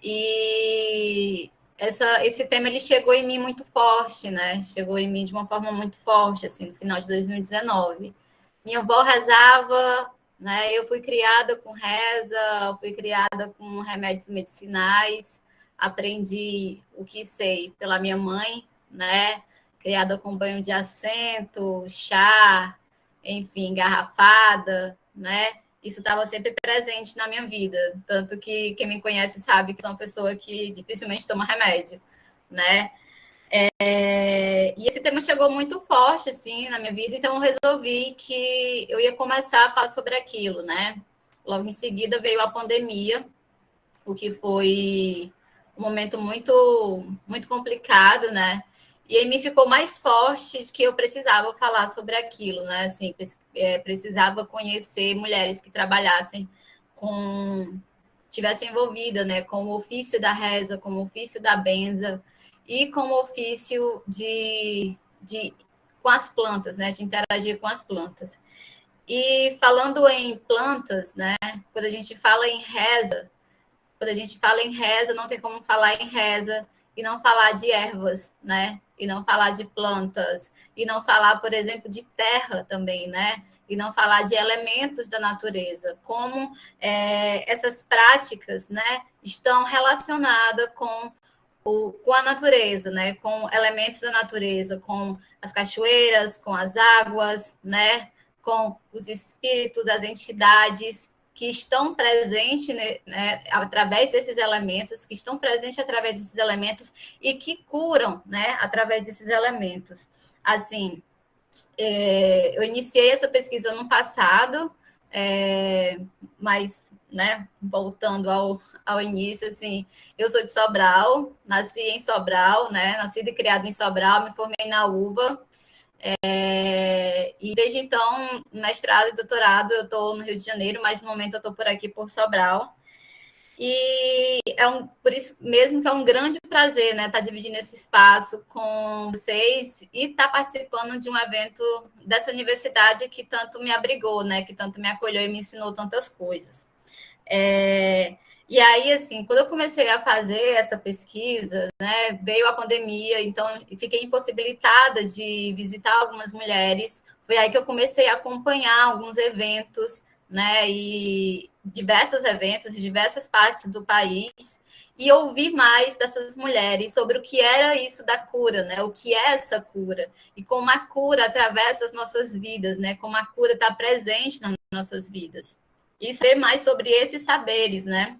e esse tema ele chegou em mim muito forte, né? Chegou em mim de uma forma muito forte, assim, no final de 2019. Minha avó rezava, né? Eu fui criada com reza, fui criada com remédios medicinais, aprendi o que sei pela minha mãe, né? Criada com banho de assento, chá, enfim, garrafada, né? Isso estava sempre presente na minha vida, tanto que quem me conhece sabe que sou uma pessoa que dificilmente toma remédio, né? E esse tema chegou muito forte, assim, na minha vida, então eu resolvi que eu ia começar a falar sobre aquilo, né? Logo em seguida veio a pandemia, o que foi um momento muito, muito complicado, né? E aí me ficou mais forte de que eu precisava falar sobre aquilo, né? Assim, precisava conhecer mulheres que trabalhassem tivessem envolvida, né, com o ofício da reza, com o ofício da benza e com o ofício com as plantas, né, de interagir com as plantas. E falando em plantas, né, quando a gente fala em reza, não tem como falar em reza e não falar de ervas, né? E não falar de plantas, e não falar, por exemplo, de terra também, né? E não falar de elementos da natureza, como essas práticas, né, estão relacionadas com a natureza, né, com elementos da natureza, com as cachoeiras, com as águas, né, com os espíritos, as entidades que estão presentes, né, através desses elementos, que estão presentes através desses elementos e que curam, né, através desses elementos. Assim, eu iniciei essa pesquisa no passado, mas, né, voltando ao início, assim, eu sou de Sobral, nasci em Sobral, né, nascida e criada em Sobral, me formei na UBA, e desde então, mestrado e doutorado, eu estou no Rio de Janeiro, mas no momento eu estou por aqui, por Sobral. E por isso mesmo que é um grande prazer, né, estar dividindo esse espaço com vocês e estar participando de um evento dessa universidade que tanto me abrigou, né, que tanto me acolheu e me ensinou tantas coisas. E aí, assim, quando eu comecei a fazer essa pesquisa, né, veio a pandemia, então fiquei impossibilitada de visitar algumas mulheres. Foi aí que eu comecei a acompanhar alguns eventos, né, e diversos eventos de diversas partes do país, e ouvir mais dessas mulheres sobre o que era isso da cura, né, o que é essa cura, e como a cura atravessa as nossas vidas, né, como a cura está presente nas nossas vidas. E saber mais sobre esses saberes, né?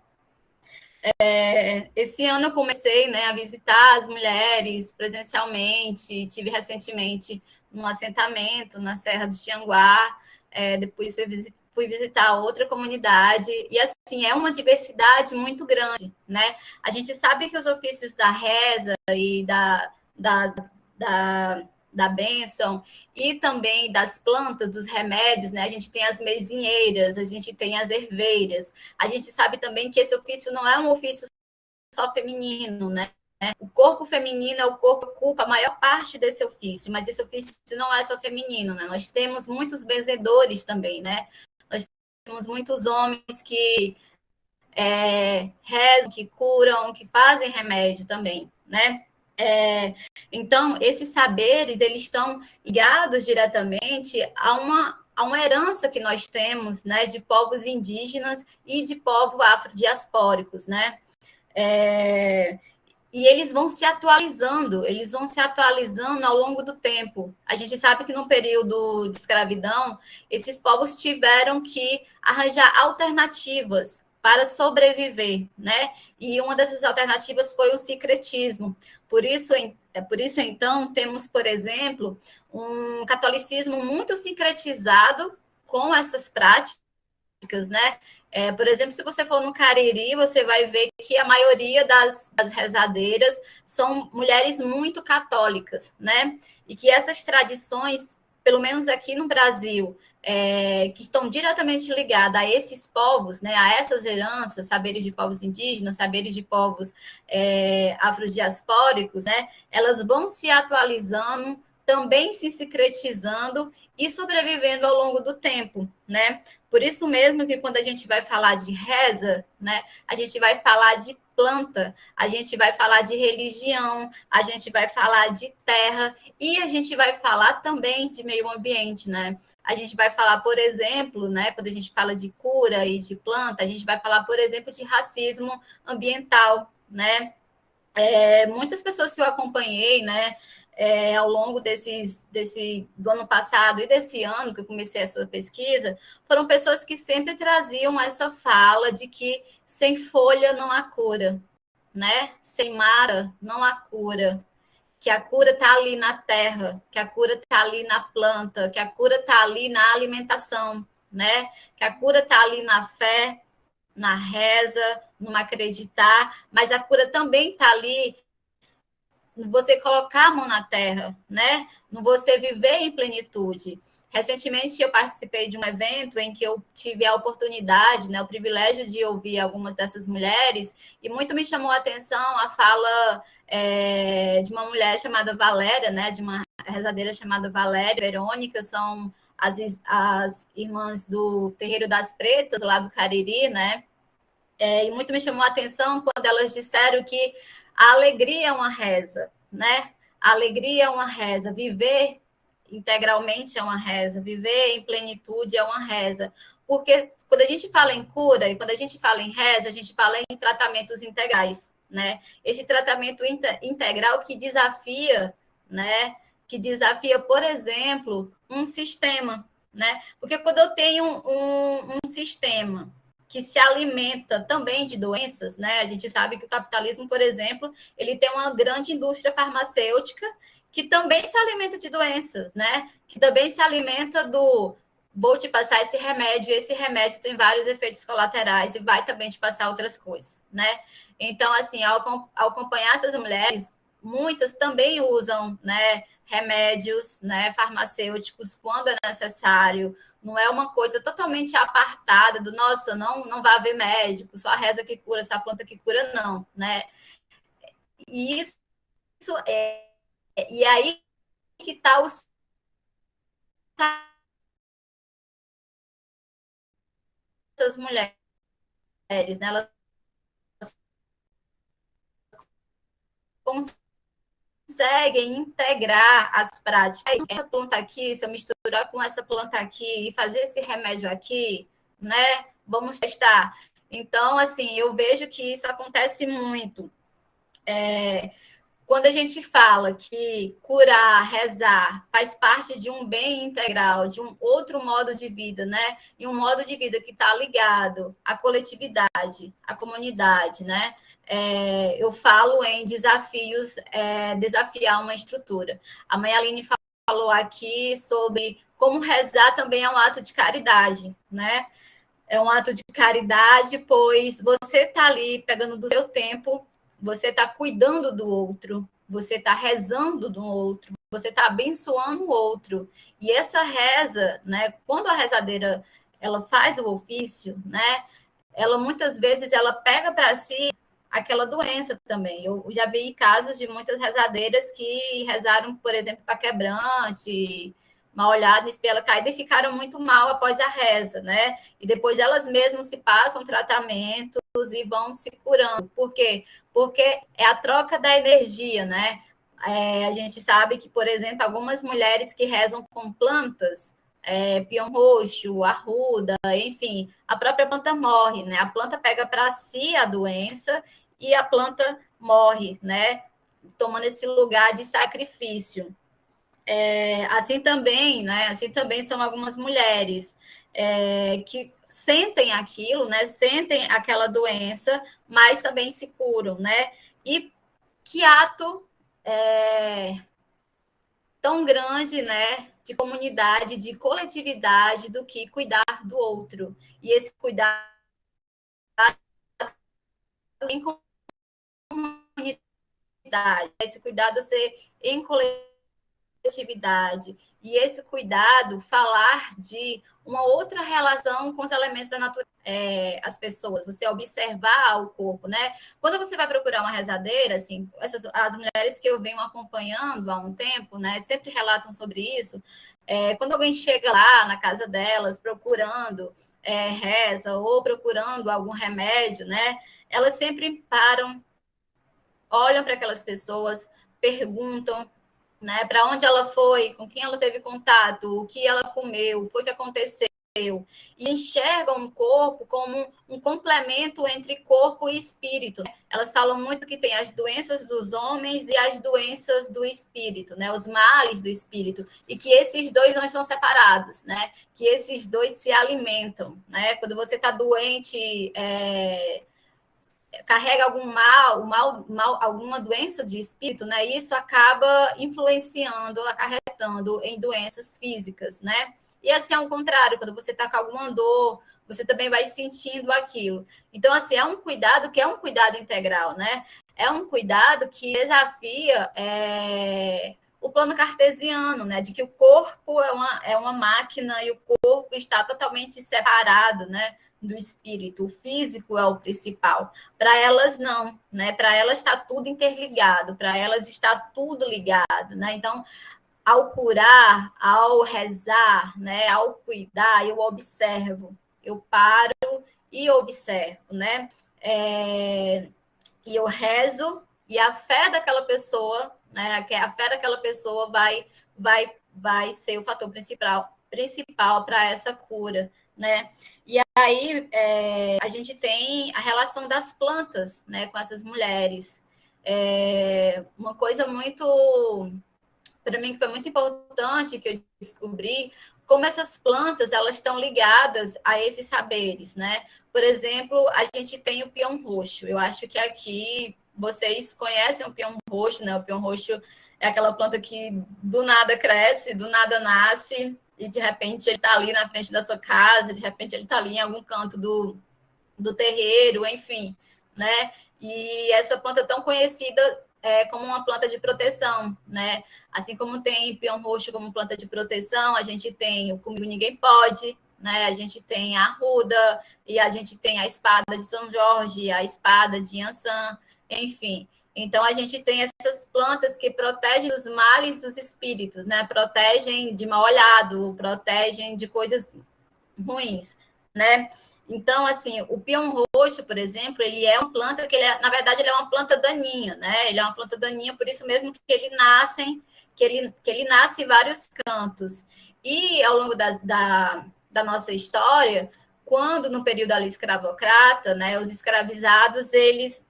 Esse ano eu comecei, né, a visitar as mulheres presencialmente, tive recentemente um assentamento na Serra do Tianguá, depois fui visitar outra comunidade, e assim, é uma diversidade muito grande, né? A gente sabe que os ofícios da reza e da bênção e também das plantas, dos remédios, né? A gente tem as mesinheiras, a gente tem as herveiras, a gente sabe também que esse ofício não é um ofício só feminino, né? O corpo feminino é o corpo que ocupa a maior parte desse ofício, mas esse ofício não é só feminino, né? Nós temos muitos benzedores também, né? Nós temos muitos homens que rezam, que curam, que fazem remédio também, né? Então, esses saberes, eles estão ligados diretamente a uma herança que nós temos, né, de povos indígenas e de povos afrodiaspóricos, né? E eles vão se atualizando ao longo do tempo. A gente sabe que no período de escravidão, esses povos tiveram que arranjar alternativas para sobreviver, né? E uma dessas alternativas foi o sincretismo. Por isso, então, temos, por exemplo, um catolicismo muito sincretizado com essas práticas, né? Por exemplo, se você for no Cariri, você vai ver que a maioria das rezadeiras são mulheres muito católicas, né? E que essas tradições, pelo menos aqui no Brasil, que estão diretamente ligadas a esses povos, né, a essas heranças, saberes de povos indígenas, saberes de povos afrodiaspóricos, né, elas vão se atualizando, também se sincretizando e sobrevivendo ao longo do tempo, né? Por isso mesmo que quando a gente vai falar de reza, né, a gente vai falar de planta, a gente vai falar de religião, a gente vai falar de terra e a gente vai falar também de meio ambiente, né? A gente vai falar, por exemplo, né, quando a gente fala de cura e de planta, a gente vai falar, por exemplo, de racismo ambiental, né? Muitas pessoas que eu acompanhei, né, ao longo do ano passado e desse ano que eu comecei essa pesquisa, foram pessoas que sempre traziam essa fala de que sem folha não há cura, né? Sem mara não há cura, que a cura está ali na terra, que a cura está ali na planta, que a cura está ali na alimentação, né? Que a cura está ali na fé, na reza, no acreditar, mas a cura também está ali no você colocar a mão na terra, né? No você viver em plenitude. Recentemente eu participei de um evento em que eu tive a oportunidade, né, o privilégio de ouvir algumas dessas mulheres, e muito me chamou a atenção a fala de uma mulher chamada Valéria, né, de uma rezadeira chamada Valéria Verônica, são as irmãs do Terreiro das Pretas, lá do Cariri, né? E muito me chamou a atenção quando elas disseram que a alegria é uma reza, né? A alegria é uma reza, viver integralmente é uma reza, viver em plenitude é uma reza. Porque quando a gente fala em cura e quando a gente fala em reza, a gente fala em tratamentos integrais, né? Esse tratamento integral que desafia, né? Que desafia, por exemplo, um sistema, né? Porque quando eu tenho um sistema que se alimenta também de doenças, né? A gente sabe que o capitalismo, por exemplo, ele tem uma grande indústria farmacêutica que também se alimenta de doenças, né? Que também se alimenta do vou te passar esse remédio tem vários efeitos colaterais e vai também te passar outras coisas, né? Então, assim, ao acompanhar essas mulheres, muitas também usam, né, remédios, né, farmacêuticos quando é necessário. Não é uma coisa totalmente apartada do nossa, não vai haver médico, só a reza que cura, só a planta que cura, não, né? E isso e aí que está as mulheres, né? Elas conseguem integrar as práticas. Essa planta aqui, se eu misturar com essa planta aqui e fazer esse remédio aqui, né? Vamos testar. Então, assim, eu vejo que isso acontece muito. Quando a gente fala que curar, rezar, faz parte de um bem integral, de um outro modo de vida, né? E um modo de vida que está ligado à coletividade, à comunidade, né? Eu falo em desafios, desafiar uma estrutura. A mãe Aline falou aqui sobre como rezar também é um ato de caridade, né? É um ato de caridade, pois você está ali pegando do seu tempo, você está cuidando do outro, você está rezando do outro, você está abençoando o outro. E essa reza, né, quando a rezadeira ela faz o ofício, né, ela muitas vezes ela pega para si aquela doença também. Eu já vi casos de muitas rezadeiras que rezaram, por exemplo, para quebrante, mal olhada, espelha caída, e ficaram muito mal após a reza, né? E depois elas mesmas se passam tratamentos e vão se curando. Por quê? Porque é a troca da energia, né? A gente sabe que, por exemplo, algumas mulheres que rezam com plantas, pião roxo, arruda, enfim, a própria planta morre, né? A planta pega para si a doença e a planta morre, né? Tomando esse lugar de sacrifício. Assim também, né? Assim também são algumas mulheres que sentem aquilo, né? Sentem aquela doença, mas também se curam, né? E que ato tão grande, né? De comunidade, de coletividade, do que cuidar do outro. E esse cuidar em comunidade, esse cuidado ser em coletividade, e esse cuidado falar de uma outra relação com os elementos da natureza, as pessoas, você observar o corpo, né? Quando você vai procurar uma rezadeira, assim, as mulheres que eu venho acompanhando há um tempo, né, sempre relatam sobre isso. Quando alguém chega lá na casa delas procurando reza ou procurando algum remédio, né, elas sempre param, olham para aquelas pessoas, perguntam, né, para onde ela foi, com quem ela teve contato, o que ela comeu, foi o que aconteceu, e enxergam o corpo como um complemento entre corpo e espírito. Elas falam muito que tem as doenças dos homens e as doenças do espírito, né, os males do espírito, e que esses dois não estão separados, né, que esses dois se alimentam, né, quando você está doente, carrega algum alguma doença de espírito, né? Isso acaba influenciando, acarretando em doenças físicas, né? E assim, ao contrário, quando você está com alguma dor, você também vai sentindo aquilo. Então, assim, é um cuidado que é um cuidado integral, né? É um cuidado que desafia o plano cartesiano, né? De que o corpo é uma máquina e o corpo está totalmente separado, né? Do espírito, o físico é o principal. Para elas não, né? Para elas está tudo interligado, para elas está tudo ligado, né? Então, ao curar, ao rezar, né? Ao cuidar, eu observo, eu paro e observo, né? E eu rezo, e a fé daquela pessoa, né? Que a fé daquela pessoa vai ser o fator principal para essa cura, né? E aí a gente tem a relação das plantas, né, com essas mulheres. Uma coisa muito, para mim, que foi muito importante que eu descobri, como essas plantas elas estão ligadas a esses saberes, né? Por exemplo, a gente tem o peão roxo. Eu acho que aqui vocês conhecem o peão roxo, né? O peão roxo é aquela planta que do nada cresce, do nada nasce, e de repente ele está ali na frente da sua casa, de repente ele está ali em algum canto do terreiro, enfim, né? E essa planta tão conhecida como uma planta de proteção, né? Assim como tem peão roxo como planta de proteção, a gente tem o Comigo Ninguém Pode, né? A gente tem a arruda, e a gente tem a espada de São Jorge, a espada de Iansã, enfim. Então, a gente tem essas plantas que protegem dos males dos espíritos, né? Protegem de mal olhado, protegem de coisas ruins, né? Então, assim, o peão roxo, por exemplo, ele é uma planta que, na verdade, ele é uma planta daninha, né? Ele é uma planta daninha, por isso mesmo que ele nasce em vários cantos. E, ao longo da nossa história, quando, no período ali escravocrata, né, os escravizados, eles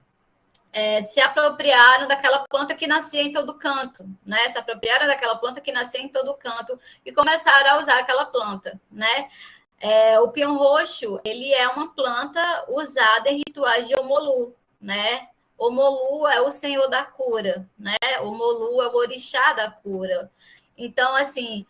se apropriaram daquela planta que nascia em todo canto, né? Se apropriaram daquela planta que nascia em todo canto e começaram a usar aquela planta, né? O peão roxo, ele é uma planta usada em rituais de Omolu, né? Omolu é o senhor da cura, né? Omolu é o orixá da cura. Então, assim,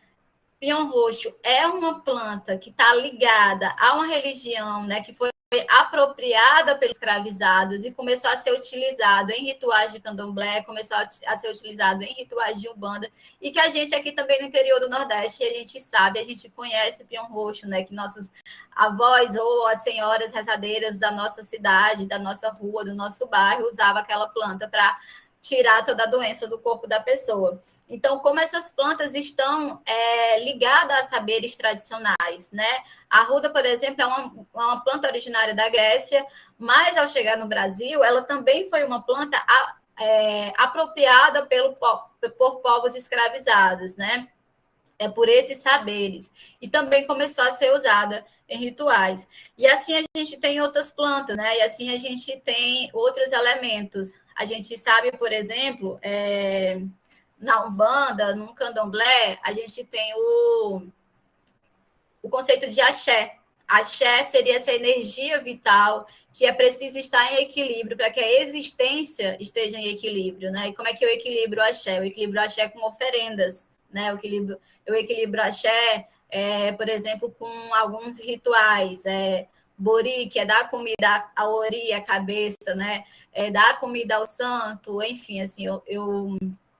pinhão roxo é uma planta que está ligada a uma religião, né, que foi apropriada pelos escravizados e começou a ser utilizado em rituais de candomblé, começou a ser utilizado em rituais de umbanda, e que a gente aqui também no interior do Nordeste, a gente sabe, a gente conhece o pinhão roxo, né, que nossos avós ou as senhoras rezadeiras da nossa cidade, da nossa rua, do nosso bairro, usavam aquela planta para tirar toda a doença do corpo da pessoa. Então, como essas plantas estão ligadas a saberes tradicionais, né? A arruda, por exemplo, é uma planta originária da Grécia, mas ao chegar no Brasil, ela também foi uma planta apropriada por povos escravizados, né? Por esses saberes. E também começou a ser usada em rituais. E assim a gente tem outras plantas, né? E assim a gente tem outros elementos. A gente sabe, por exemplo, na Umbanda, no Candomblé, a gente tem o conceito de axé. Axé seria essa energia vital que é preciso estar em equilíbrio para que a existência esteja em equilíbrio, né? E como é que eu equilibro o axé? Eu equilibro o axé com oferendas, né? Eu equilibro o axé, por exemplo, com alguns rituais, bori, que é dar comida ao ori, a cabeça, né? Dar comida ao santo, enfim, assim, eu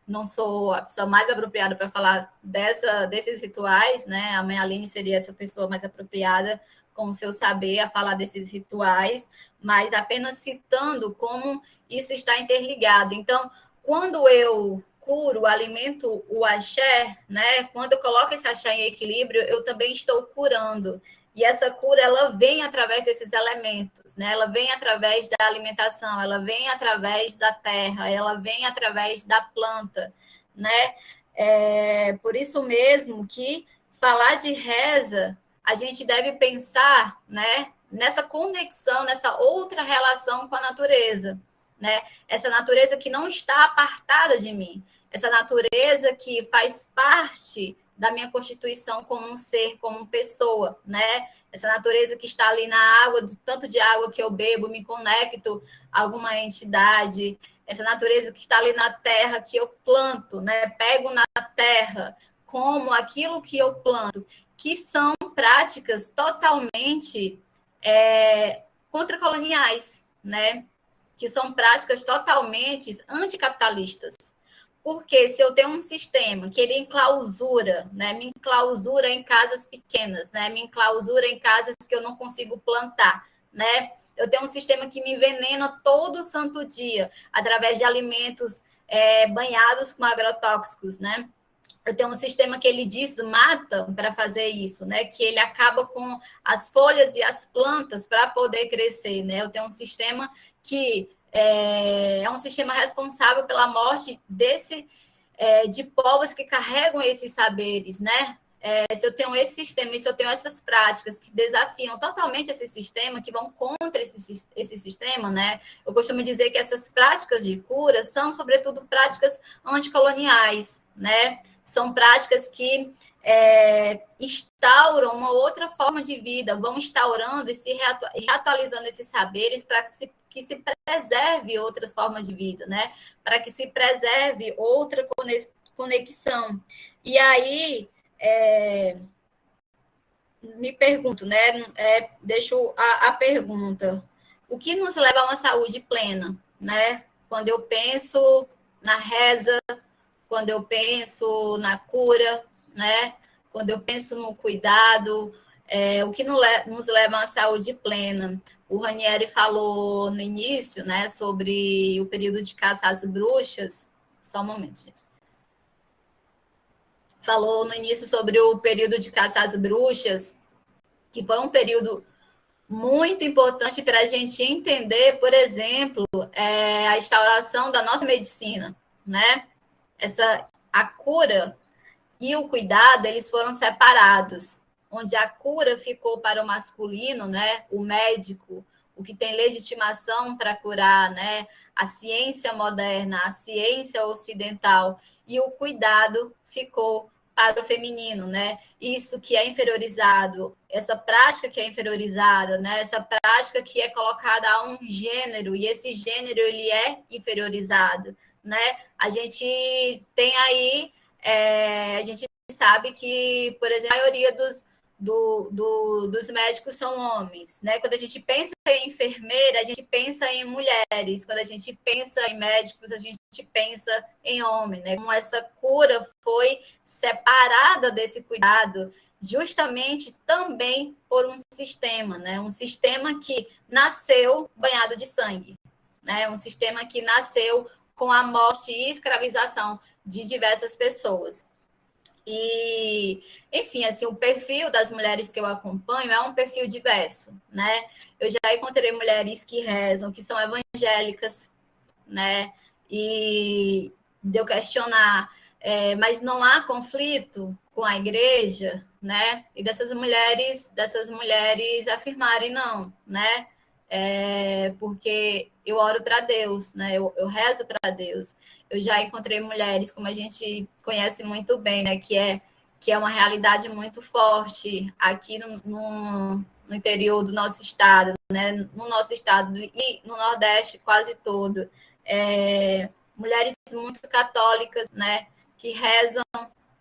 não sou a pessoa mais apropriada para falar desses rituais, né? A mãe Aline seria essa pessoa mais apropriada com o seu saber a falar desses rituais, mas apenas citando como isso está interligado. Então, quando eu curo, alimento o axé, né? Quando eu coloco esse axé em equilíbrio, eu também estou curando. E essa cura, ela vem através desses elementos, né? Ela vem através da alimentação, ela vem através da terra, ela vem através da planta, né? Por isso mesmo que falar de reza, a gente deve pensar, né, nessa conexão, nessa outra relação com a natureza, né? Essa natureza que não está apartada de mim, essa natureza que faz parte da minha constituição como um ser, como pessoa, né? Essa natureza que está ali na água, do tanto de água que eu bebo, me conecto a alguma entidade, essa natureza que está ali na terra que eu planto, né? Pego na terra, como aquilo que eu planto, que são práticas totalmente contracoloniais, né? Que são práticas totalmente anticapitalistas. Porque se eu tenho um sistema que ele enclausura, né, me enclausura em casas pequenas, né, me enclausura em casas que eu não consigo plantar, né? Eu tenho um sistema que me envenena todo santo dia, através de alimentos banhados com agrotóxicos, né? Eu tenho um sistema que ele desmata para fazer isso, né? Que ele acaba com as folhas e as plantas para poder crescer, né? Eu tenho um sistema que é um sistema responsável pela morte de povos que carregam esses saberes, né? Se eu tenho esse sistema e se eu tenho essas práticas que desafiam totalmente esse sistema, que vão contra esse sistema, né? Eu costumo dizer que essas práticas de cura são, sobretudo, práticas anticoloniais, né? São práticas que instauram uma outra forma de vida, vão instaurando e se reatualizando esses saberes para que se preserve outras formas de vida, né? Para que se preserve outra conexão. E aí, me pergunto, né? Deixo a pergunta: o que nos leva a uma saúde plena, né? Quando eu penso na reza, quando eu penso na cura, né? Quando eu penso no cuidado, o que nos leva a uma saúde plena? O Ranieri falou no início, né, sobre o período de caça às bruxas. Só um momento, gente. Falou no início sobre o período de caça às bruxas, que foi um período muito importante para a gente entender, por exemplo, a instauração da nossa medicina, né? A cura e o cuidado, eles foram separados, onde a cura ficou para o masculino, né? O médico, o que tem legitimação para curar, né? A ciência moderna, a ciência ocidental, e o cuidado ficou para o feminino, né? Isso que é inferiorizado, essa prática que é inferiorizada, né? Essa prática que é colocada a um gênero, e esse gênero ele é inferiorizado, né? A gente tem aí, a gente sabe que, por exemplo, a maioria dos médicos são homens, né? Quando a gente pensa em enfermeira, a gente pensa em mulheres. Quando a gente pensa em médicos, a gente pensa em homem, né? Como essa cura foi separada desse cuidado, justamente também por um sistema, né? Um sistema que nasceu banhado de sangue, né? Um sistema que nasceu com a morte e escravização de diversas pessoas. E, enfim, assim, o perfil das mulheres que eu acompanho é um perfil diverso, né? Eu já encontrei mulheres que rezam, que são evangélicas, né? E de eu questionar, mas não há conflito com a igreja, né? E dessas mulheres afirmarem não, né? Porque eu oro para Deus, né? Eu rezo para Deus. Eu já encontrei mulheres, como a gente conhece muito bem, né? Que é uma realidade muito forte aqui no interior do nosso estado, né? No nosso estado e no Nordeste quase todo. Mulheres muito católicas, né? Que rezam,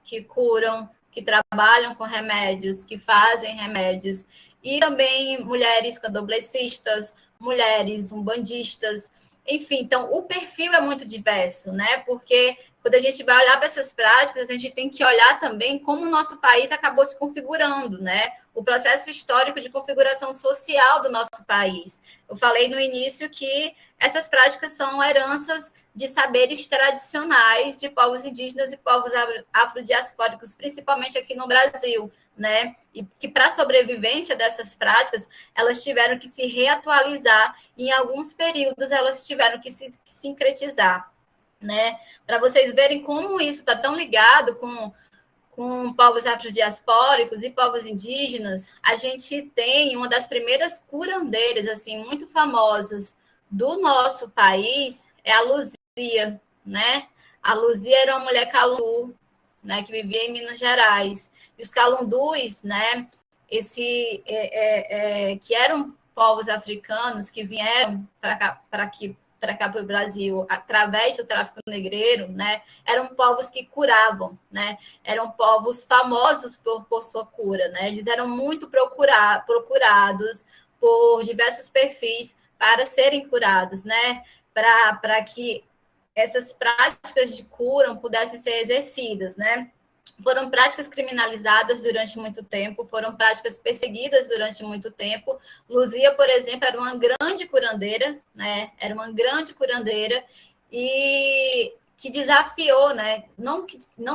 que curam, que trabalham com remédios, que fazem remédios. E também mulheres candomblecistas, mulheres umbandistas, enfim, então o perfil é muito diverso, né? Porque quando a gente vai olhar para essas práticas, a gente tem que olhar também como o nosso país acabou se configurando, né? O processo histórico de configuração social do nosso país. Eu falei no início que essas práticas são heranças de saberes tradicionais de povos indígenas e povos afrodiaspóricos, principalmente aqui no Brasil, né? E que para a sobrevivência dessas práticas, elas tiveram que se reatualizar, e em alguns períodos elas tiveram que se sincretizar, né? Para vocês verem como isso está tão ligado com povos afrodiaspóricos e povos indígenas, a gente tem uma das primeiras curandeiras, assim, muito famosas do nosso país, é a Luzia, né? A Luzia era uma mulher calundu, né, que vivia em Minas Gerais. E os calundus, né, que eram povos africanos que vieram para cá para o Brasil através do tráfico negreiro, né, eram povos que curavam, né, eram povos famosos por sua cura, né, eles eram muito procurados por diversos perfis para serem curados, né, para que essas práticas de cura pudessem ser exercidas, né. Foram práticas criminalizadas durante muito tempo, foram práticas perseguidas durante muito tempo. Luzia, por exemplo, era uma grande curandeira, né? Era uma grande curandeira e que desafiou, né? Não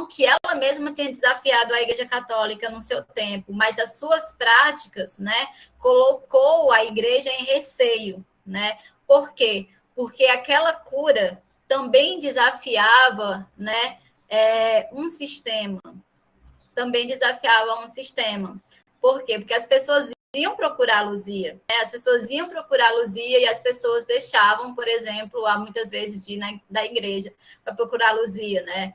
que ela mesma tenha desafiado a Igreja Católica no seu tempo, mas as suas práticas, né? Colocou a Igreja em receio, né? Por quê? Porque aquela cura também desafiava, né? Um sistema, também desafiava um sistema. Por quê? Porque as pessoas iam procurar a Luzia, né? As pessoas iam procurar a Luzia e as pessoas deixavam, por exemplo, muitas vezes de ir da igreja para procurar a Luzia, né?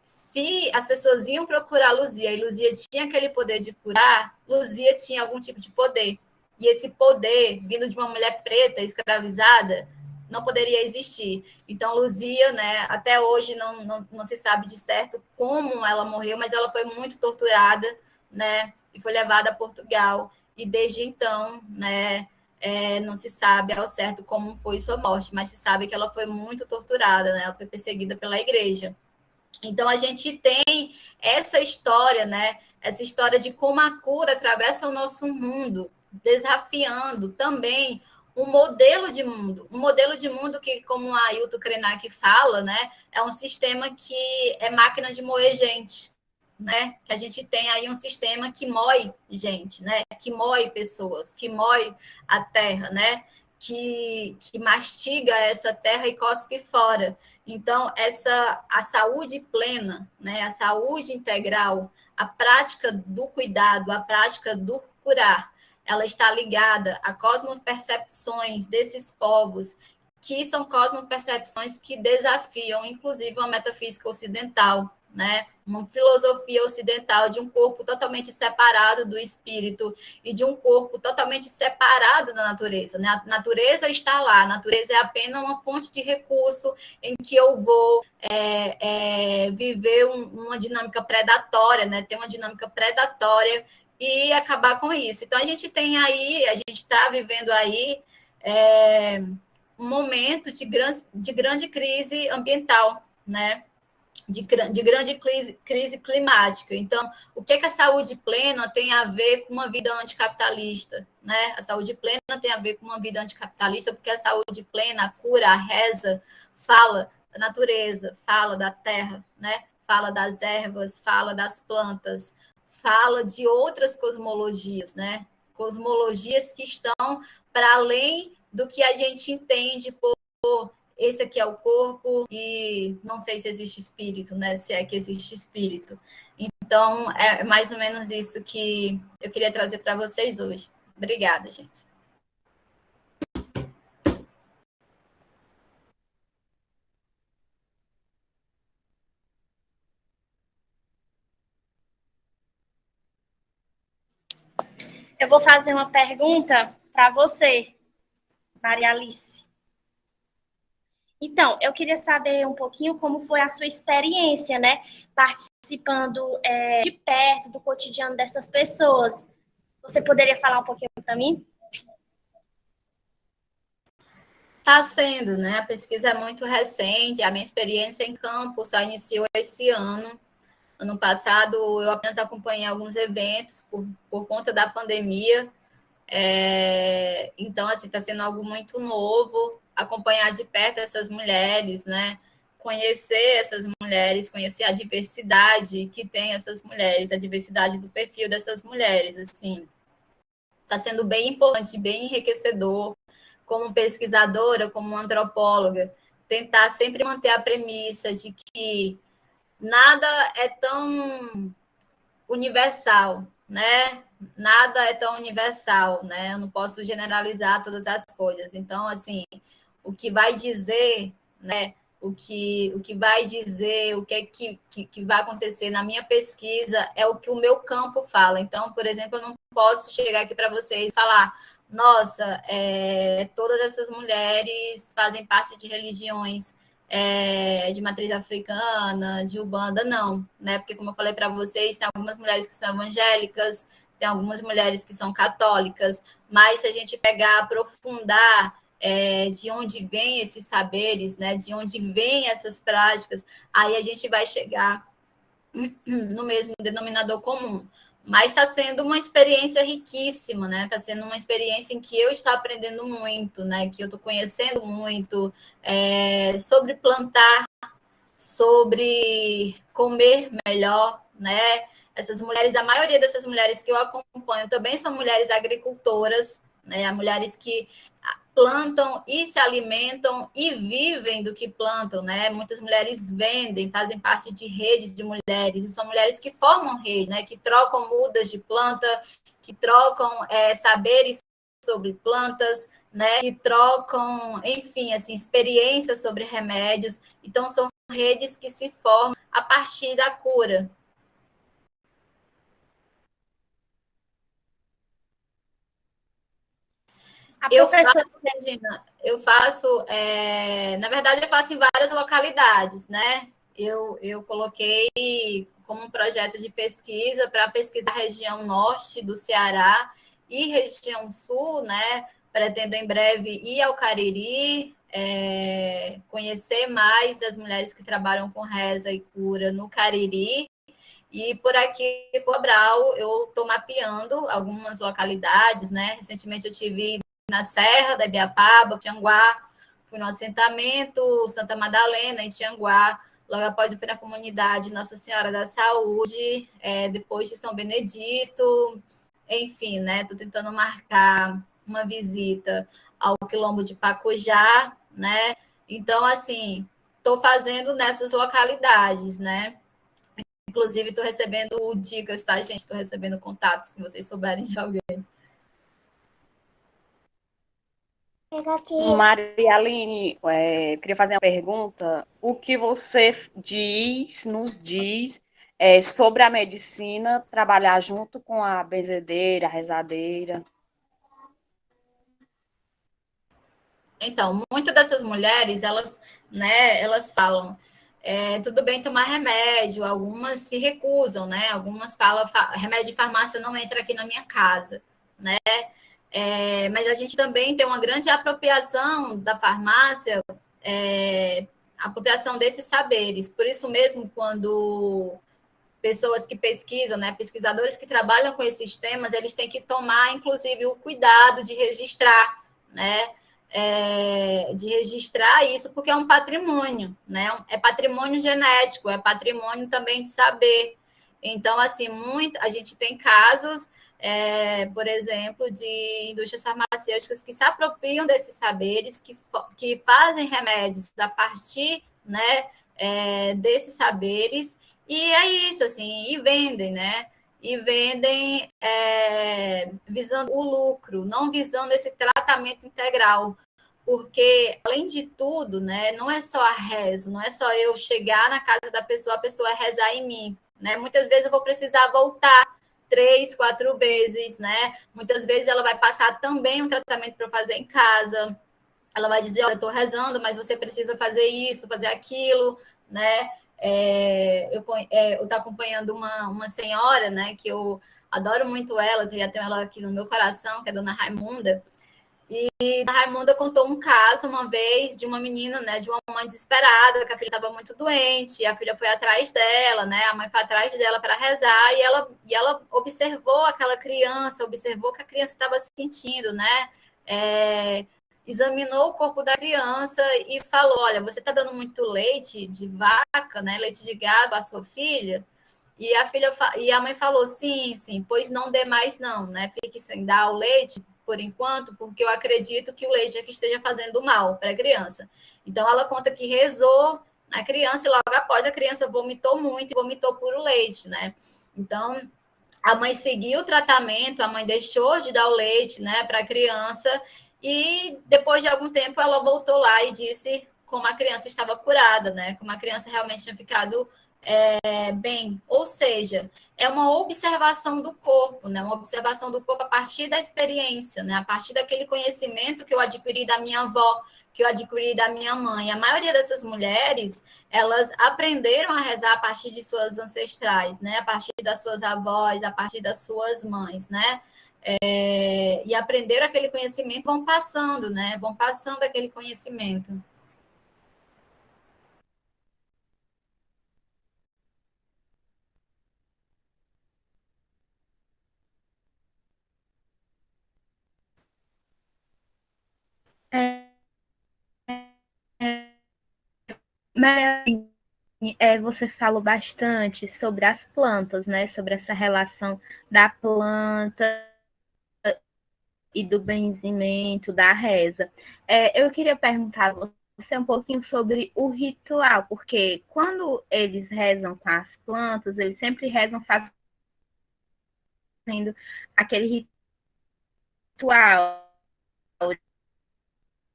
Se as pessoas iam procurar a Luzia e Luzia tinha aquele poder de curar, Luzia tinha algum tipo de poder. E esse poder, vindo de uma mulher preta, escravizada, não poderia existir. Então, Luzia, né, até hoje não se sabe de certo como ela morreu, mas ela foi muito torturada, né, e foi levada a Portugal. E desde então, né, não se sabe ao certo como foi sua morte, mas se sabe que ela foi muito torturada, né, ela foi perseguida pela igreja. Então, a gente tem essa história, né, essa história de como a cura atravessa o nosso mundo, desafiando também um modelo de mundo que, como a Ailton Krenak fala, né, é um sistema que é máquina de moer gente, né, que a gente tem aí um sistema que moe gente, né, que moe pessoas, que moe a terra, né, que mastiga essa terra e cospe fora. Então, a saúde plena, né, a saúde integral, a prática do cuidado, a prática do curar, ela está ligada a cosmopercepções desses povos, que são cosmopercepções que desafiam, inclusive, a metafísica ocidental, né? Uma filosofia ocidental de um corpo totalmente separado do espírito e de um corpo totalmente separado da natureza, né? A natureza está lá, a natureza é apenas uma fonte de recurso em que eu vou viver uma dinâmica predatória, né? Ter uma dinâmica predatória e acabar com isso. Então, a gente está vivendo aí um momento de grande crise ambiental, né? De grande crise climática. Então, o que a saúde plena tem a ver com uma vida anticapitalista? Né? A saúde plena tem a ver com uma vida anticapitalista, porque a saúde plena, a cura, a reza, fala da natureza, fala da terra, né? Fala das ervas, fala das plantas, fala de outras cosmologias, né? Cosmologias que estão para além do que a gente entende por esse aqui é o corpo e não sei se existe espírito, né? Se é que existe espírito. Então, é mais ou menos isso que eu queria trazer para vocês hoje. Obrigada, gente.
Eu vou fazer uma pergunta para você, Maria Alice. Então, eu queria saber um pouquinho como foi a sua experiência, né? Participando de perto do cotidiano dessas pessoas. Você poderia falar um pouquinho para mim?
Está sendo, né? A pesquisa é muito recente, a minha experiência em campo só iniciou esse ano. Ano passado, eu apenas acompanhei alguns eventos por conta da pandemia. Então, assim, está sendo algo muito novo acompanhar de perto essas mulheres, né? Conhecer essas mulheres, conhecer a diversidade que tem essas mulheres, a diversidade do perfil dessas mulheres, assim. Está sendo bem importante, bem enriquecedor, como pesquisadora, como antropóloga, tentar sempre manter a premissa de que nada é tão universal, né? Nada é tão universal, né? Eu não posso generalizar todas as coisas. Então, assim, o que vai dizer, né? O que vai dizer, o que é que vai acontecer na minha pesquisa é o que o meu campo fala. Então, por exemplo, eu não posso chegar aqui para vocês e falar, nossa, todas essas mulheres fazem parte de religiões de matriz africana, de Umbanda, não, né? Porque, como eu falei para vocês, tem algumas mulheres que são evangélicas, tem algumas mulheres que são católicas, mas se a gente pegar, aprofundar de onde vêm esses saberes, né? De onde vêm essas práticas, aí a gente vai chegar no mesmo denominador comum. Mas está sendo uma experiência riquíssima, né? Está sendo uma experiência em que eu estou aprendendo muito, né? Que eu estou conhecendo muito sobre plantar, sobre comer melhor, né? Essas mulheres, a maioria dessas mulheres que eu acompanho também são mulheres agricultoras, né? Mulheres que plantam e se alimentam e vivem do que plantam, né? Muitas mulheres vendem, fazem parte de rede de mulheres, e são mulheres que formam rede, né? Que trocam mudas de planta, que trocam saberes sobre plantas, né? Que trocam, enfim, assim, experiências sobre remédios. Então, são redes que se formam a partir da cura. Eu faço, na verdade, eu faço em várias localidades, né? Eu coloquei como um projeto de pesquisa para pesquisar a região norte do Ceará e região sul, né? Pretendo em breve ir ao Cariri, conhecer mais das mulheres que trabalham com reza e cura no Cariri. E por aqui, por Abral, eu estou mapeando algumas localidades, né? Recentemente eu tive na Serra da Ibiapaba, Tianguá, fui no assentamento Santa Madalena, em Tianguá, logo após eu fui na comunidade Nossa Senhora da Saúde, depois de São Benedito, enfim, né, estou tentando marcar uma visita ao Quilombo de Pacujá, né, então, assim, estou fazendo nessas localidades, né, inclusive estou recebendo dicas, tá, gente, estou recebendo contatos, se vocês souberem de alguém.
Maria Aline, queria fazer uma pergunta. O que você nos diz sobre a medicina trabalhar junto com a benzedeira, a rezadeira?
Então, muitas dessas mulheres, elas falam, tudo bem tomar remédio, algumas se recusam, né? Algumas falam, remédio de farmácia não entra aqui na minha casa, né? Mas a gente também tem uma grande apropriação da farmácia, apropriação desses saberes. Por isso mesmo, quando pessoas que pesquisam, né, pesquisadores que trabalham com esses temas, eles têm que tomar, inclusive, o cuidado de registrar, né? De registrar isso, porque é um patrimônio, né? É patrimônio genético, é patrimônio também de saber. Então, assim, a gente tem casos, por exemplo, de indústrias farmacêuticas que se apropriam desses saberes, que fazem remédios a partir, né, desses saberes, e é isso, assim, e vendem, né? E vendem visando o lucro, não visando esse tratamento integral. Porque, além de tudo, né, não é só a reza, não é só eu chegar na casa da pessoa, a pessoa rezar em mim. Né? Muitas vezes eu vou precisar voltar 3, 4 vezes, né? Muitas vezes ela vai passar também um tratamento para fazer em casa. Ela vai dizer, olha, eu estou rezando, mas você precisa fazer isso, fazer aquilo, né? Eu estou acompanhando uma senhora, né, que eu adoro muito ela, eu já tenho ela aqui no meu coração, que é a dona Raimunda. E a Raimunda contou um caso uma vez de uma menina, né, de uma mãe desesperada, que a filha estava muito doente, e a filha foi atrás dela, né, a mãe foi atrás dela para rezar, e ela observou aquela criança, observou que a criança estava se sentindo, né, examinou o corpo da criança e falou, olha, você está dando muito leite de vaca, né, leite de gado à sua filha? E a mãe falou, sim, pois não dê mais não, né, fique sem dar o leite, por enquanto, porque eu acredito que o leite é que esteja fazendo mal para a criança. Então, ela conta que rezou na criança e logo após a criança vomitou muito e vomitou puro leite, né? Então, a mãe seguiu o tratamento, a mãe deixou de dar o leite, né, para a criança e depois de algum tempo ela voltou lá e disse como a criança estava curada, né? Como a criança realmente tinha ficado bem. Ou seja, é uma observação do corpo, né? Uma observação do corpo a partir da experiência, né? A partir daquele conhecimento que eu adquiri da minha avó, que eu adquiri da minha mãe. A maioria dessas mulheres, elas aprenderam a rezar a partir de suas ancestrais, né? A partir das suas avós, a partir das suas mães, né? E aprenderam aquele conhecimento, vão passando, né? Vão passando aquele conhecimento.
Você falou bastante sobre as plantas, né? Sobre essa relação da planta e do benzimento, da reza. Eu queria perguntar a você um pouquinho sobre o ritual, porque quando eles rezam com as plantas, eles sempre rezam fazendo aquele ritual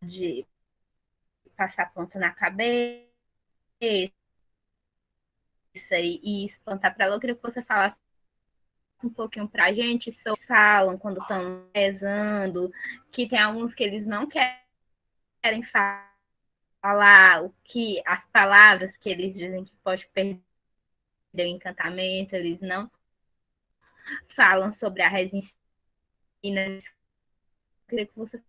de passar a planta na cabeça e espantar para ela. Eu queria que você falasse um pouquinho para a gente sobre falam quando estão rezando, que tem alguns que eles não querem falar as palavras que eles dizem que pode perder o encantamento, eles não falam sobre a reza em si. Eu queria que você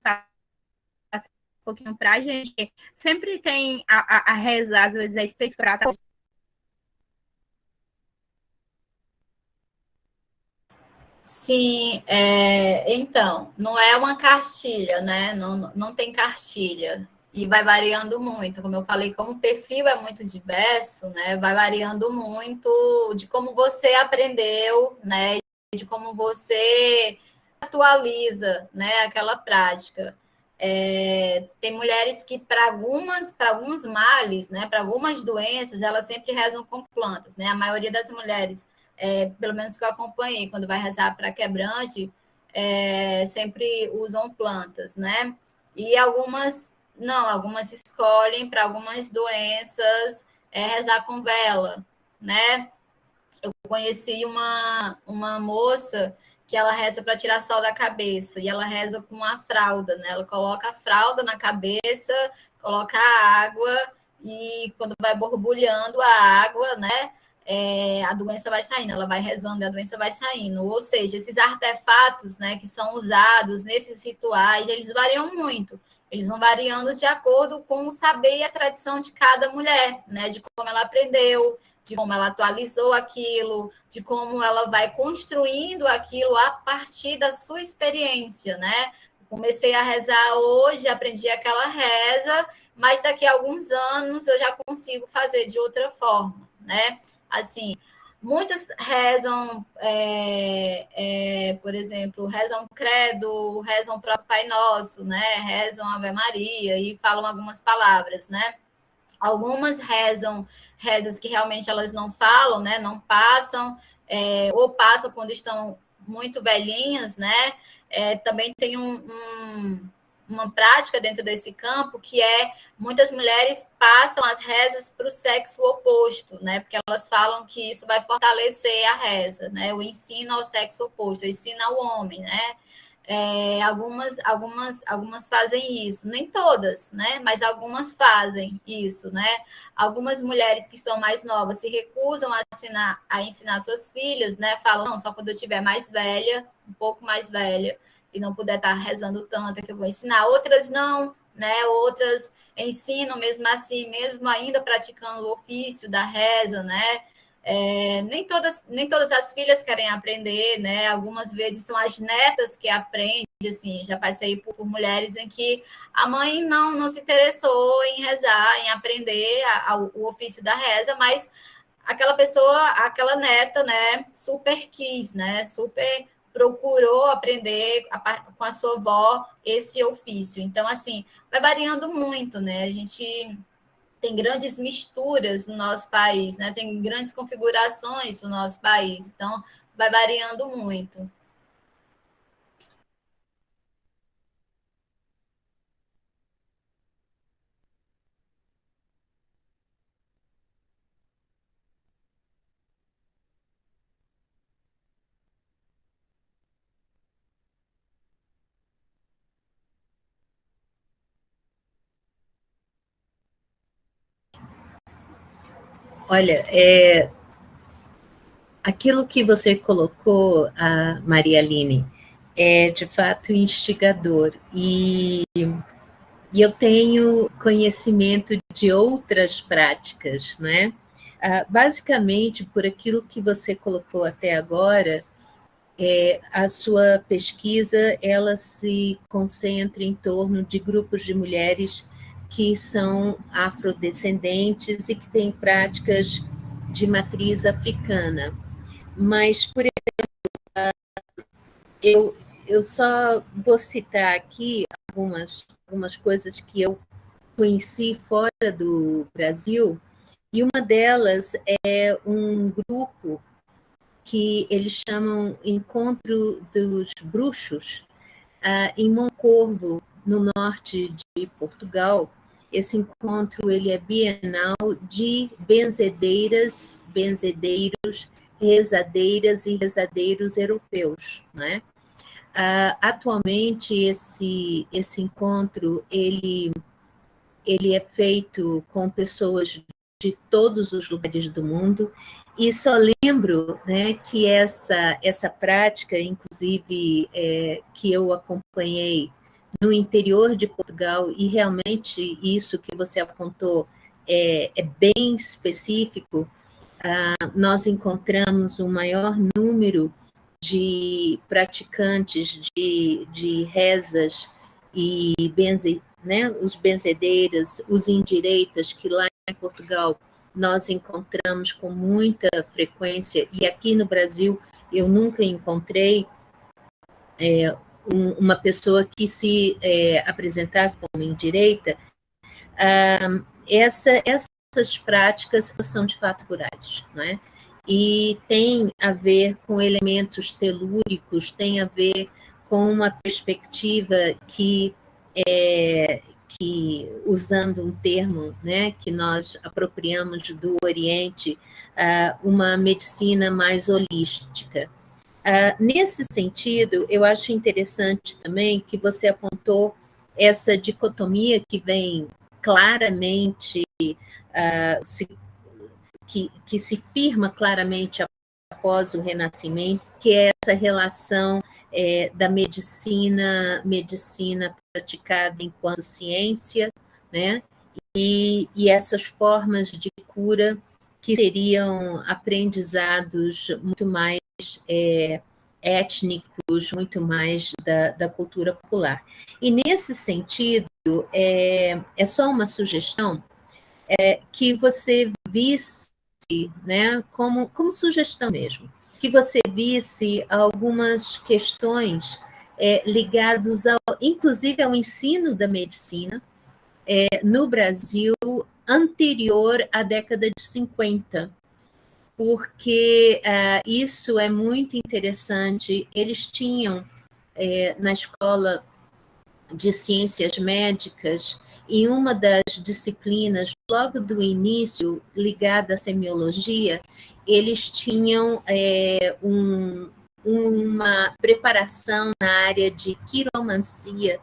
falasse um pouquinho para a gente. Sempre tem a reza, às vezes, é espectral.
Sim, então, não é uma cartilha, né? Não tem cartilha. E vai variando muito. Como eu falei, como o perfil é muito diverso, né? Vai variando muito de como você aprendeu, né? De como você atualiza, né? Aquela prática. Tem mulheres que, para alguns males, né? Para algumas doenças, elas sempre rezam com plantas, né? A maioria das mulheres pelo menos que eu acompanhei, quando vai rezar para quebrante, sempre usam plantas, né? E algumas não, algumas escolhem para algumas doenças rezar com vela, né? Eu conheci uma moça que ela reza para tirar sal da cabeça, e ela reza com a fralda, né? Ela coloca a fralda na cabeça, coloca a água, e quando vai borbulhando a água, né? A doença vai saindo, ela vai rezando e a doença vai saindo. Ou seja, esses artefatos, né, que são usados nesses rituais, eles variam muito. Eles vão variando de acordo com o saber e a tradição de cada mulher, né? De como ela aprendeu, de como ela atualizou aquilo, de como ela vai construindo aquilo a partir da sua experiência, né? Comecei a rezar hoje, aprendi aquela reza, mas daqui a alguns anos eu já consigo fazer de outra forma, né? Assim, muitas rezam, por exemplo, rezam credo, rezam o próprio Pai Nosso, né? Rezam Ave Maria e falam algumas palavras, né? Algumas rezas que realmente elas não falam, né? Não passam, ou passam quando estão muito velhinhas, né? Também tem uma prática dentro desse campo que muitas mulheres passam as rezas para o sexo oposto, né? Porque elas falam que isso vai fortalecer a reza, né? O ensino ao sexo oposto, o ensino ao homem, né? Algumas fazem isso, nem todas, né? Mas algumas fazem isso, né? Algumas mulheres que estão mais novas se recusam a ensinar suas filhas, né? Falam, não, só quando eu estiver mais velha, um pouco mais velha, e não puder estar rezando tanto é que eu vou ensinar. Outras não, né? Outras ensinam mesmo assim, mesmo ainda praticando o ofício da reza, né? Nem todas as filhas querem aprender, né? Algumas vezes são as netas que aprendem, assim, já passei por mulheres em que a mãe não se interessou em rezar, em aprender o ofício da reza, mas aquela pessoa, aquela neta, né, super quis, né, super procurou aprender com a sua avó esse ofício. Então, assim, vai variando muito, né? A gente tem grandes misturas no nosso país, né? Tem grandes configurações no nosso país, então vai variando muito.
Olha, aquilo que você colocou, a Maria Aline, é de fato instigador, e eu tenho conhecimento de outras práticas, né? Basicamente, por aquilo que você colocou até agora, a sua pesquisa ela se concentra em torno de grupos de mulheres que são afrodescendentes e que têm práticas de matriz africana. Mas, por exemplo, eu só vou citar aqui algumas coisas que eu conheci fora do Brasil, e uma delas é um grupo que eles chamam Encontro dos Bruxos, em Moncorvo, no norte de Portugal. Esse encontro ele é bienal de benzedeiras, benzedeiros, rezadeiras e rezadeiros europeus, né? Atualmente esse encontro ele é feito com pessoas de todos os lugares do mundo, e só lembro, né, que essa prática, inclusive, que eu acompanhei no interior de Portugal, e realmente isso que você apontou é bem específico, nós encontramos o maior número de praticantes de rezas e né, os benzedeiras, os indireitas, que lá em Portugal nós encontramos com muita frequência, e aqui no Brasil eu nunca encontrei uma pessoa que se apresentasse como indireita. Essas práticas são de fato curais, né? E tem a ver com elementos telúricos, tem a ver com uma perspectiva que, usando um termo, né, que nós apropriamos do Oriente, uma medicina mais holística. Nesse sentido, eu acho interessante também que você apontou essa dicotomia que vem claramente, que se firma claramente após o Renascimento, que é essa relação da medicina praticada enquanto ciência, né? E essas formas de cura que seriam aprendizados muito mais étnicos, muito mais da cultura popular. E, nesse sentido, é só uma sugestão que você visse, né, como sugestão mesmo, que você visse algumas questões ligadas, inclusive, ao ensino da medicina no Brasil anterior à década de 50, porque isso é muito interessante. Eles tinham, na escola de ciências médicas, em uma das disciplinas, logo do início, ligada à semiologia, eles tinham uma preparação na área de quiromancia,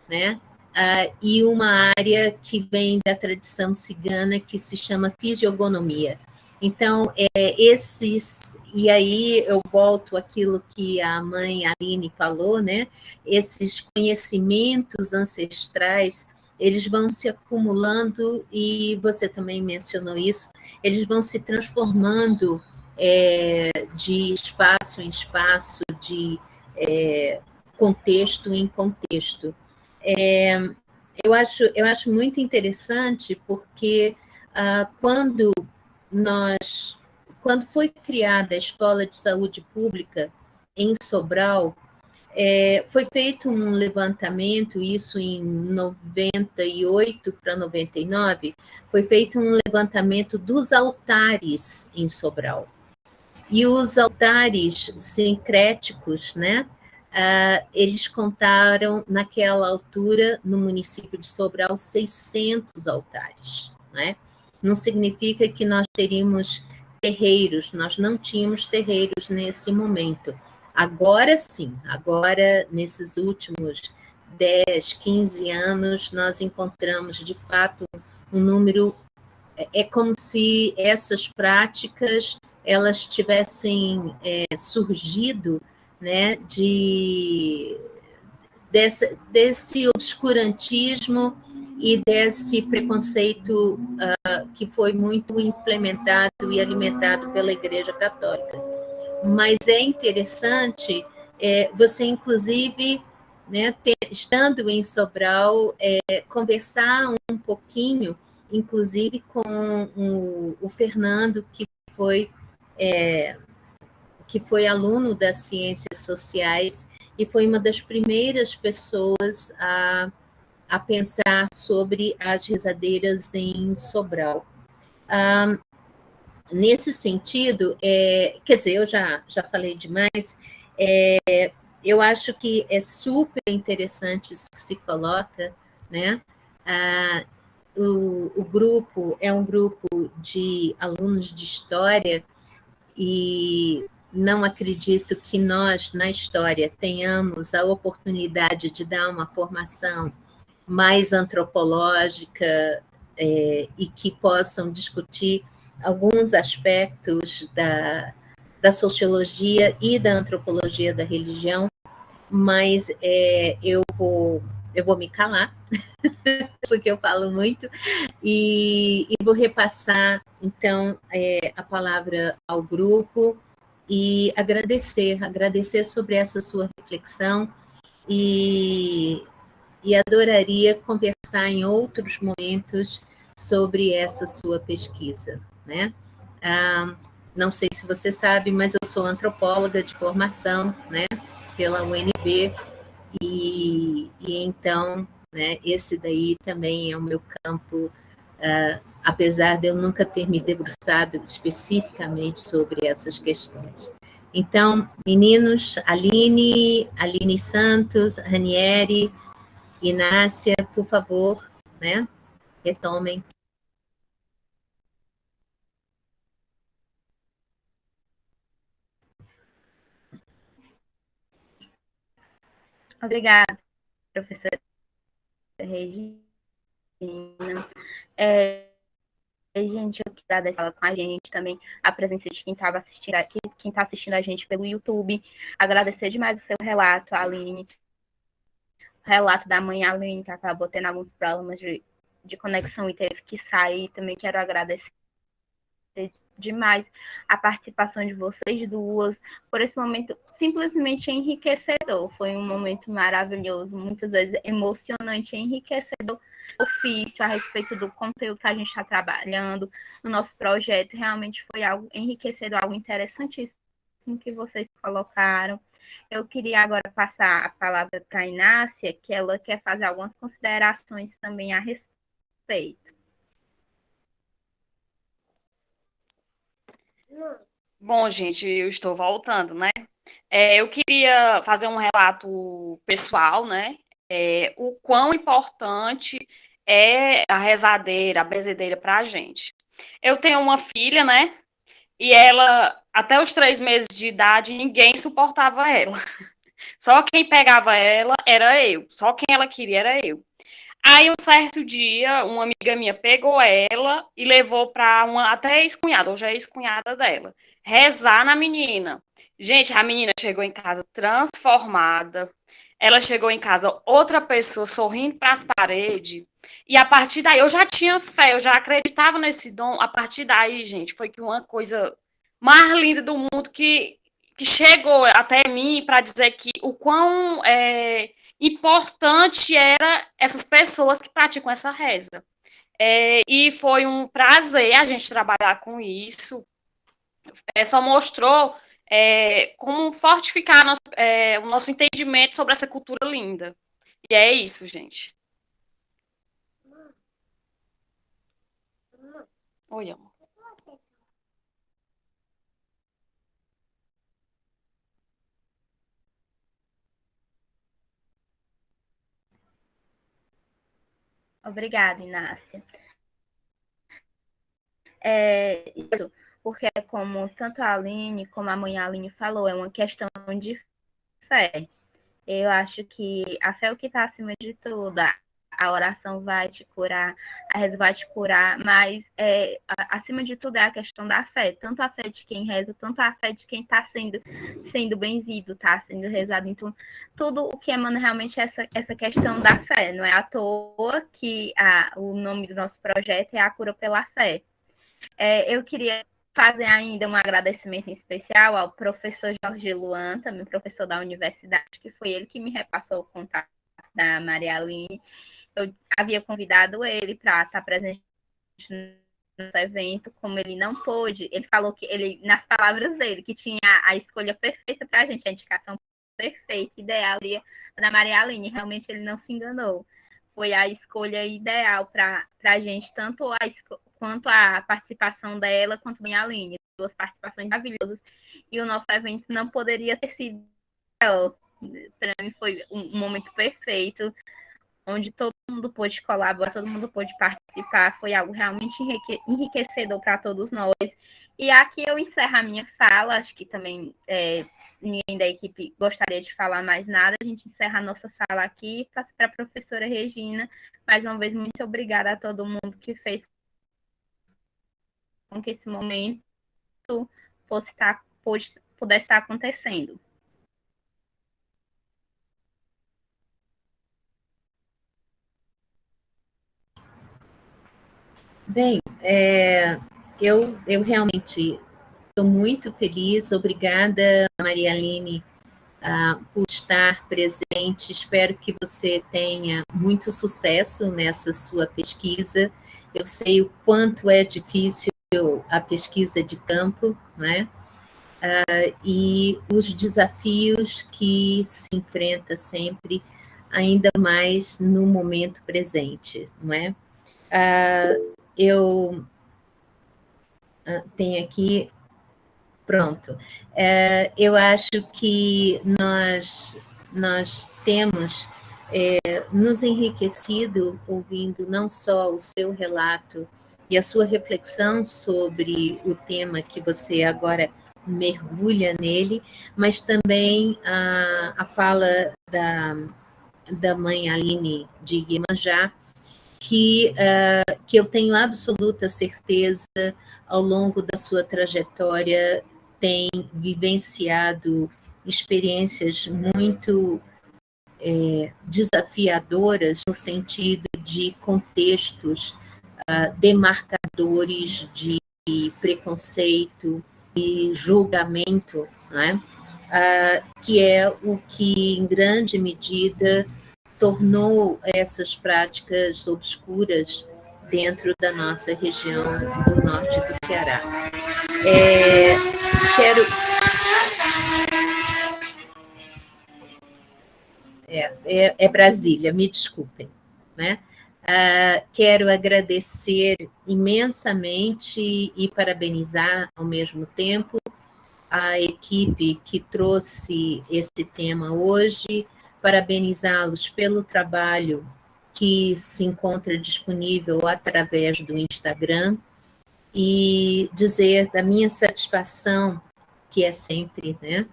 né? E uma área que vem da tradição cigana, que se chama fisiogonomia. Então, e aí eu volto àquilo que a mãe Aline falou, né? Esses conhecimentos ancestrais, eles vão se acumulando, e você também mencionou isso, eles vão se transformando de espaço em espaço, de contexto em contexto. Eu acho muito interessante, porque quando foi criada a Escola de Saúde Pública em Sobral, foi feito um levantamento, isso em 98 para 99, foi feito um levantamento dos altares em Sobral. E os altares sincréticos, né? Eles contaram, naquela altura, no município de Sobral, 600 altares, né? Não significa que nós teríamos terreiros, nós não tínhamos terreiros nesse momento. Agora sim, agora, nesses últimos 10, 15 anos, nós encontramos, de fato, um número... É como se essas práticas elas tivessem surgido, né, desse obscurantismo e desse preconceito que foi muito implementado e alimentado pela Igreja Católica. Mas é interessante você, inclusive, né, estando em Sobral, conversar um pouquinho, inclusive, com o Fernando, que foi aluno das Ciências Sociais e foi uma das primeiras pessoas a pensar sobre as rezadeiras em Sobral. Nesse sentido, quer dizer, eu já falei demais, eu acho que é super interessante isso que se coloca, né? O grupo é um grupo de alunos de História, e não acredito que nós, na História, tenhamos a oportunidade de dar uma formação mais antropológica e que possam discutir alguns aspectos da sociologia e da antropologia da religião, mas eu vou me calar, porque eu falo muito, e vou repassar, então, a palavra ao grupo e agradecer sobre essa sua reflexão, e adoraria conversar em outros momentos sobre essa sua pesquisa, né? Não sei se você sabe, mas eu sou antropóloga de formação, né, pela UNB, e então, né, esse daí também é o meu campo, apesar de eu nunca ter me debruçado especificamente sobre essas questões. Então, meninos, Aline Santos, Ranieri, Inácia, por favor, né? Retomem.
Obrigada, professora Regina. Gente, eu quero agradecer ela com a gente também, a presença de quem estava assistindo aqui, quem está assistindo a gente pelo YouTube. Agradecer demais o seu relato, Aline. O relato da mãe Aline, que acabou tendo alguns problemas de conexão e teve que sair. Também quero agradecer demais a participação de vocês duas por esse momento simplesmente enriquecedor. Foi um momento maravilhoso, muitas vezes emocionante, enriquecedor, ofício a respeito do conteúdo que a gente está trabalhando no nosso projeto. Realmente foi algo enriquecedor, algo interessantíssimo que vocês colocaram. Eu queria agora passar a palavra para a Inácia, que ela quer fazer algumas considerações também a respeito.
Bom, gente, eu estou voltando, né? Eu queria fazer um relato pessoal, né? O quão importante é a rezadeira, a benzedeira para a gente. Eu tenho uma filha, né? E ela, até os 3 meses de idade, ninguém suportava ela. Só quem pegava ela era eu. Só quem ela queria era eu. Aí, um certo dia, uma amiga minha pegou ela e levou para uma até ex-cunhada, hoje é ex-cunhada dela, rezar na menina. Gente, a menina chegou em casa transformada, ela chegou em casa outra pessoa sorrindo para as paredes, e a partir daí eu já tinha fé, eu já acreditava nesse dom. A partir daí, gente, foi que uma coisa mais linda do mundo que chegou até mim para dizer que o quão importante era essas pessoas que praticam essa reza. E foi um prazer a gente trabalhar com isso. Só mostrou como fortificar o nosso entendimento sobre essa cultura linda. E é isso, gente. Oi, amor.
Obrigada, Inácia. Porque, como tanto a Aline como a mãe Aline falou, é uma questão de fé. Eu acho que a fé é o que está acima de tudo. A oração vai te curar, a reza vai te curar, mas acima de tudo é a questão da fé. Tanto a fé de quem reza, tanto a fé de quem está sendo benzido, está sendo rezado. Então, tudo o que emana realmente é essa questão da fé. Não é à toa que o nome do nosso projeto é A Cura pela Fé. Eu queria fazer ainda um agradecimento em especial ao professor Jorge Luan, também professor da universidade, que foi ele que me repassou o contato da Maria Aline. Eu havia convidado ele para estar presente no evento, como ele não pôde, ele falou que ele, nas palavras dele, que tinha a escolha perfeita para a gente, a indicação perfeita, ideal da Maria Aline. Realmente ele não se enganou. Foi a escolha ideal para a gente, tanto quanto a participação dela, quanto a Aline. Duas participações maravilhosas. E o nosso evento não poderia ter sido. Para mim foi um momento perfeito, onde todo mundo pôde colaborar, todo mundo pôde participar. Foi algo realmente enriquecedor para todos nós. E aqui eu encerro a minha fala. Acho que também ninguém da equipe gostaria de falar mais nada. A gente encerra a nossa fala aqui e passa para a professora Regina. Mais uma vez, muito obrigada a todo mundo que fez com que esse momento pudesse estar acontecendo.
Bem, eu realmente estou muito feliz. Obrigada, Maria Aline, por estar presente. Espero que você tenha muito sucesso nessa sua pesquisa. Eu sei o quanto é difícil a pesquisa de campo, né? E os desafios que se enfrenta sempre, ainda mais no momento presente, não é? Eu tenho aqui Pronto. Eu acho que nós temos nos enriquecido ouvindo não só o seu relato e a sua reflexão sobre o tema que você agora mergulha nele, mas também a fala da mãe Aline de Guimarães, que eu tenho absoluta certeza, ao longo da sua trajetória, tem vivenciado experiências muito desafiadoras no sentido de contextos demarcadores de preconceito e julgamento, né? Que é o que, em grande medida, tornou essas práticas obscuras dentro da nossa região do norte do Ceará. Quero... É Brasília, me desculpem, né? Quero agradecer imensamente e parabenizar ao mesmo tempo a equipe que trouxe esse tema hoje, parabenizá-los pelo trabalho que se encontra disponível através do Instagram e dizer da minha satisfação, que é sempre, né,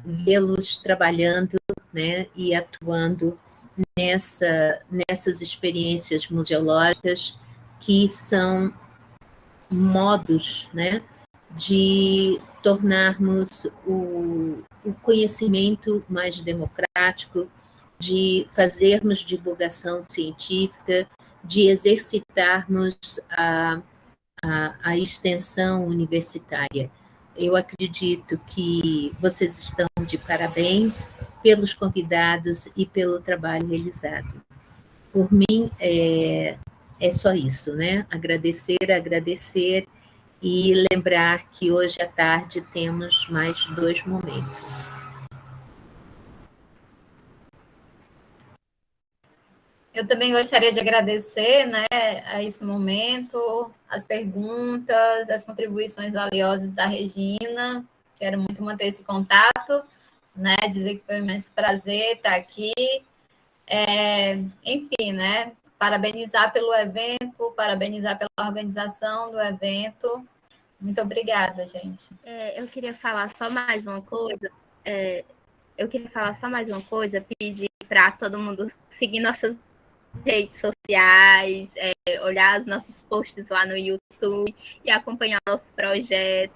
vê-los trabalhando, né, e atuando nessas experiências museológicas que são modos, né, de tornarmos o conhecimento mais democrático, de fazermos divulgação científica, de exercitarmos a extensão universitária. Eu acredito que vocês estão de parabéns pelos convidados e pelo trabalho realizado. Por mim, é só isso, né? Agradecer e lembrar que hoje à tarde temos mais 2 momentos.
Eu também gostaria de agradecer, né, a esse momento, as perguntas, as contribuições valiosas da Regina. Quero muito manter esse contato, né, dizer que foi um imenso prazer estar aqui. Enfim, né, parabenizar pelo evento, parabenizar pela organização do evento. Muito obrigada, gente.
Eu queria falar só mais uma coisa. Pedir para todo mundo seguir nossas redes sociais, olhar os nossos posts lá no YouTube e acompanhar nosso projeto,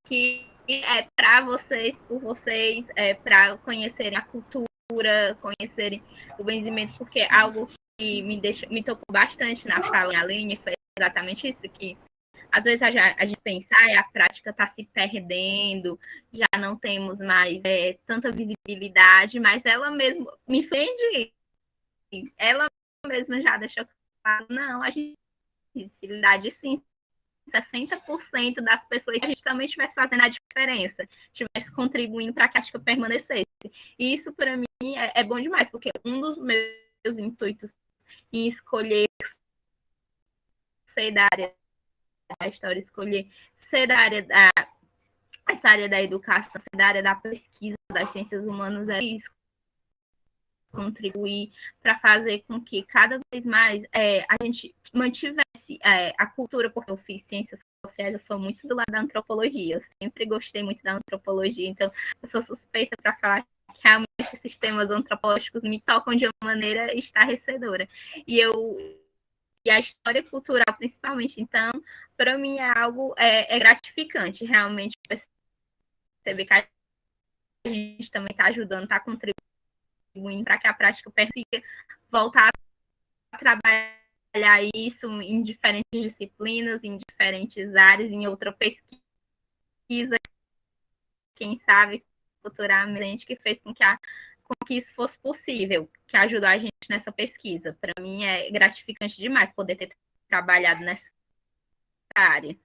que é para vocês, por vocês, para conhecerem a cultura, conhecerem o benzimento, porque algo que me tocou bastante na fala da Aline foi exatamente isso, que às vezes a gente pensa, a prática está se perdendo, já não temos mais tanta visibilidade, mas ela mesma me surpreende. Ela mesma já deixou claro, não, a gente tem visibilidade sim, 60% das pessoas, se a gente também estivesse fazendo a diferença, estivesse contribuindo para que a prática permanecesse. E isso, para mim, é bom demais, porque um dos meus intuitos em escolher ser da área da história, escolher ser da área essa área da educação, ser da área da pesquisa das ciências humanas, é isso, contribuir para fazer com que cada vez mais a gente mantivesse a cultura, porque eu fiz ciências sociais, eu sou muito do lado da antropologia, eu sempre gostei muito da antropologia, então eu sou suspeita para falar que realmente esses temas antropológicos me tocam de uma maneira estarrecedora. E a história cultural, principalmente, então, para mim é algo gratificante, realmente, perceber que a gente também está ajudando, está contribuindo para que a prática persiga voltar a trabalhar isso em diferentes disciplinas, em diferentes áreas, em outra pesquisa, quem sabe, futuramente, que fez com que isso fosse possível, que ajudou a gente nessa pesquisa. Para mim é gratificante demais poder ter trabalhado nessa área.